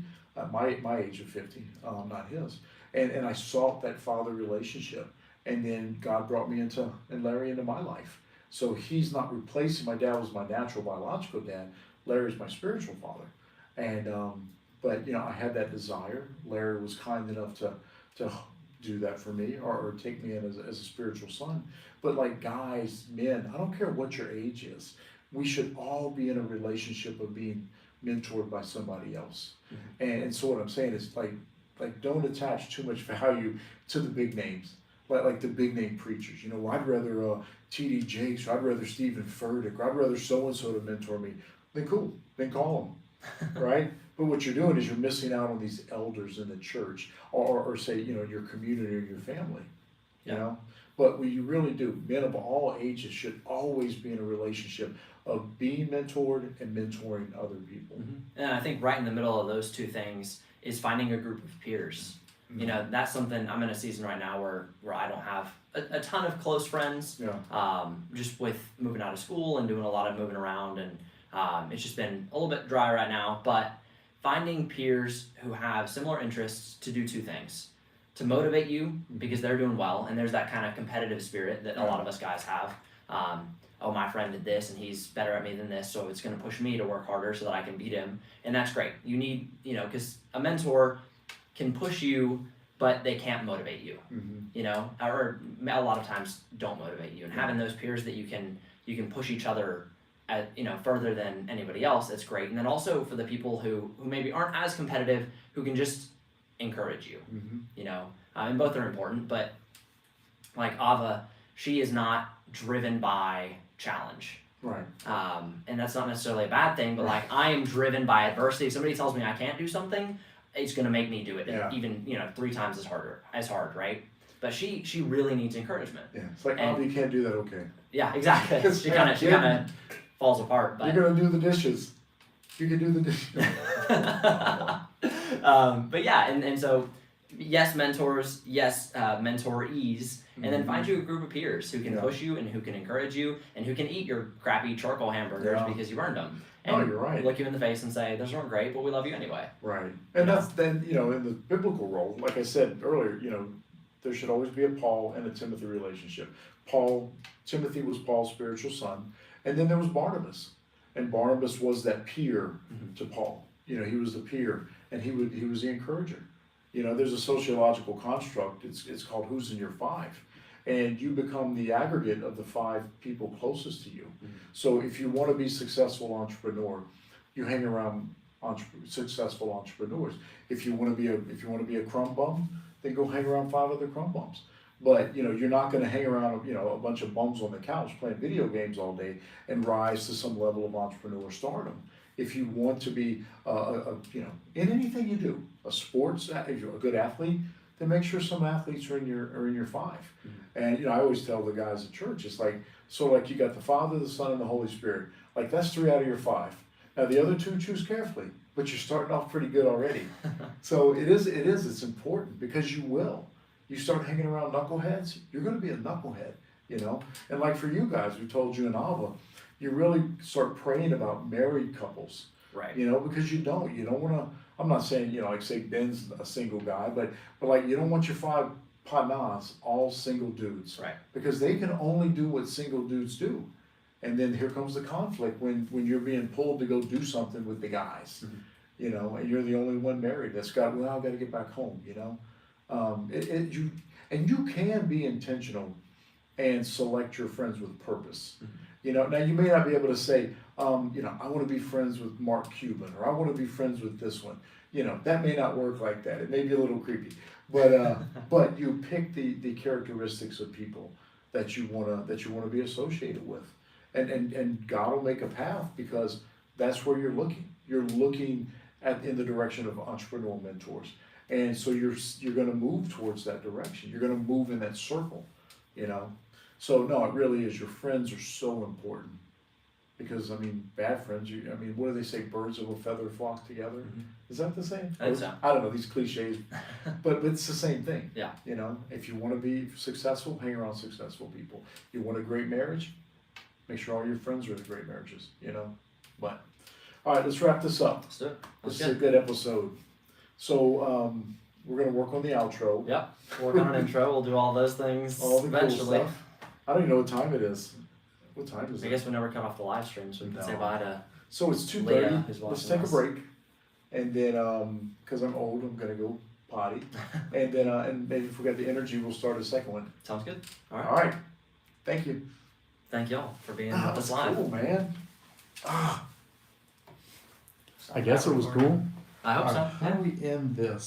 my age of 50, not his. And I sought that father relationship. And then God brought me and Larry into my life. So he's not replacing, my dad was my natural biological dad. Larry's my spiritual father. And, but you know, I had that desire. Larry was kind enough to do that for me or take me in as a spiritual son. But like guys, men, I don't care what your age is. We should all be in a relationship of being mentored by somebody else. Mm-hmm. And so what I'm saying is like don't attach too much value to the big names. Like the big name preachers, you know, I'd rather T.D. Jakes, or I'd rather Stephen Furtick, or I'd rather so-and-so to mentor me. Then cool, then call them, right? But what you're doing is you're missing out on these elders in the church, or say, you know, your community or your family, you know? But what you really do, men of all ages should always be in a relationship of being mentored and mentoring other people. Mm-hmm. And I think right in the middle of those two things is finding a group of peers. You know, that's something. I'm in a season right now where I don't have a ton of close friends. Yeah. Just with moving out of school and doing a lot of moving around, and it's just been a little bit dry right now. But finding peers who have similar interests to do two things: to motivate you because they're doing well, and there's that kind of competitive spirit that a lot of us guys have. Oh, my friend did this and he's better at me than this, so it's going to push me to work harder so that I can beat him. And that's great. You need, you know, because a mentor can push you, but they can't motivate you, you know, or a lot of times don't motivate you. And having those peers that you can push each other at, you know, further than anybody else, that's great. And then also for the people who maybe aren't as competitive, who can just encourage you, you know, and both are important. But like Ava, she is not driven by challenge. Right. And that's not necessarily a bad thing, but like I am driven by adversity. If somebody tells me I can't do something, it's going to make me do it even, you know, 3 times as hard, right? But she really needs encouragement. Yeah, it's like, oh, you can't do that, okay. Yeah, exactly. She kind of falls apart. But you're going to do the dishes. You can do the dishes. But yeah, and so, yes, mentors, yes, mentorees, and then find you a group of peers who can push you and who can encourage you and who can eat your crappy charcoal hamburgers because you earned them. And you're right. Look you in the face and say, those weren't great, but we love you anyway. Right. And that's then, you know, in the biblical role, like I said earlier, you know, there should always be a Paul and a Timothy relationship. Timothy was Paul's spiritual son, and then there was Barnabas. And Barnabas was that peer to Paul. You know, he was the peer, and he was the encourager. You know, there's a sociological construct, it's called who's in your 5. And you become the aggregate of the 5 people closest to you. So if you want to be successful entrepreneur, you hang around successful entrepreneurs. If you want to be a crumb bum, then go hang around 5 other crumb bums. But you know, you're not going to hang around, you know, a bunch of bums on the couch playing video games all day and rise to some level of entrepreneur stardom. If you want to be, you know, in anything you do, if you're a good athlete, then make sure some athletes are in your 5. And you know, I always tell the guys at church, it's like, so like you got the Father, the Son, and the Holy Spirit. Like that's 3 out of your 5. Now the other 2 choose carefully, but you're starting off pretty good already. So it's important because you start hanging around knuckleheads, you're going to be a knucklehead, you know. And like for you guys, we told you in Ava, you really start praying about married couples, right? You know, because you don't want to I'm not saying, you know, like say Ben's a single guy, but like you don't want your 5 partners all single dudes. Right. Because they can only do what single dudes do. And then here comes the conflict when you're being pulled to go do something with the guys, Mhm. you know, and you're the only one married that's got, well, I gotta get back home, you know? You can be intentional and select your friends with purpose. Mhm. You know, now you may not be able to say, you know, I want to be friends with Mark Cuban, or I want to be friends with this one. You know, that may not work like that. It may be a little creepy, but but you pick the characteristics of people that you wanna be associated with, and God will make a path because that's where you're looking. You're looking in the direction of entrepreneurial mentors, and so you're gonna move towards that direction. You're gonna move in that circle, you know. So no, it really is. Your friends are so important because I mean, bad friends. I mean, what do they say? Birds of a feather flock together. Mhm. Is that the same? I think so. I don't know these cliches, but it's the same thing. Yeah. You know, if you want to be successful, hang around successful people. You want a great marriage, make sure all your friends are in great marriages. You know, but all right, let's wrap this up. Let's do it. This That's is a good. good episode. So we're gonna work on the outro. Yep. Work on an intro. We'll do all those things All the cool eventually. stuff. I don't even know what time it is. What time is I it? guess we never cut off the live stream, so we can say No. bye to. So it's 2:30. Leah is Let's watching take us. a break, and then because I'm old, I'm gonna go potty, and then and maybe if we got the energy, we'll start a second one. Sounds good. All right. All right. Thank you. Thank y'all for being Ah, with us that's live. cool, man. Ah. I guess it was cool. I hope so. How do we end this?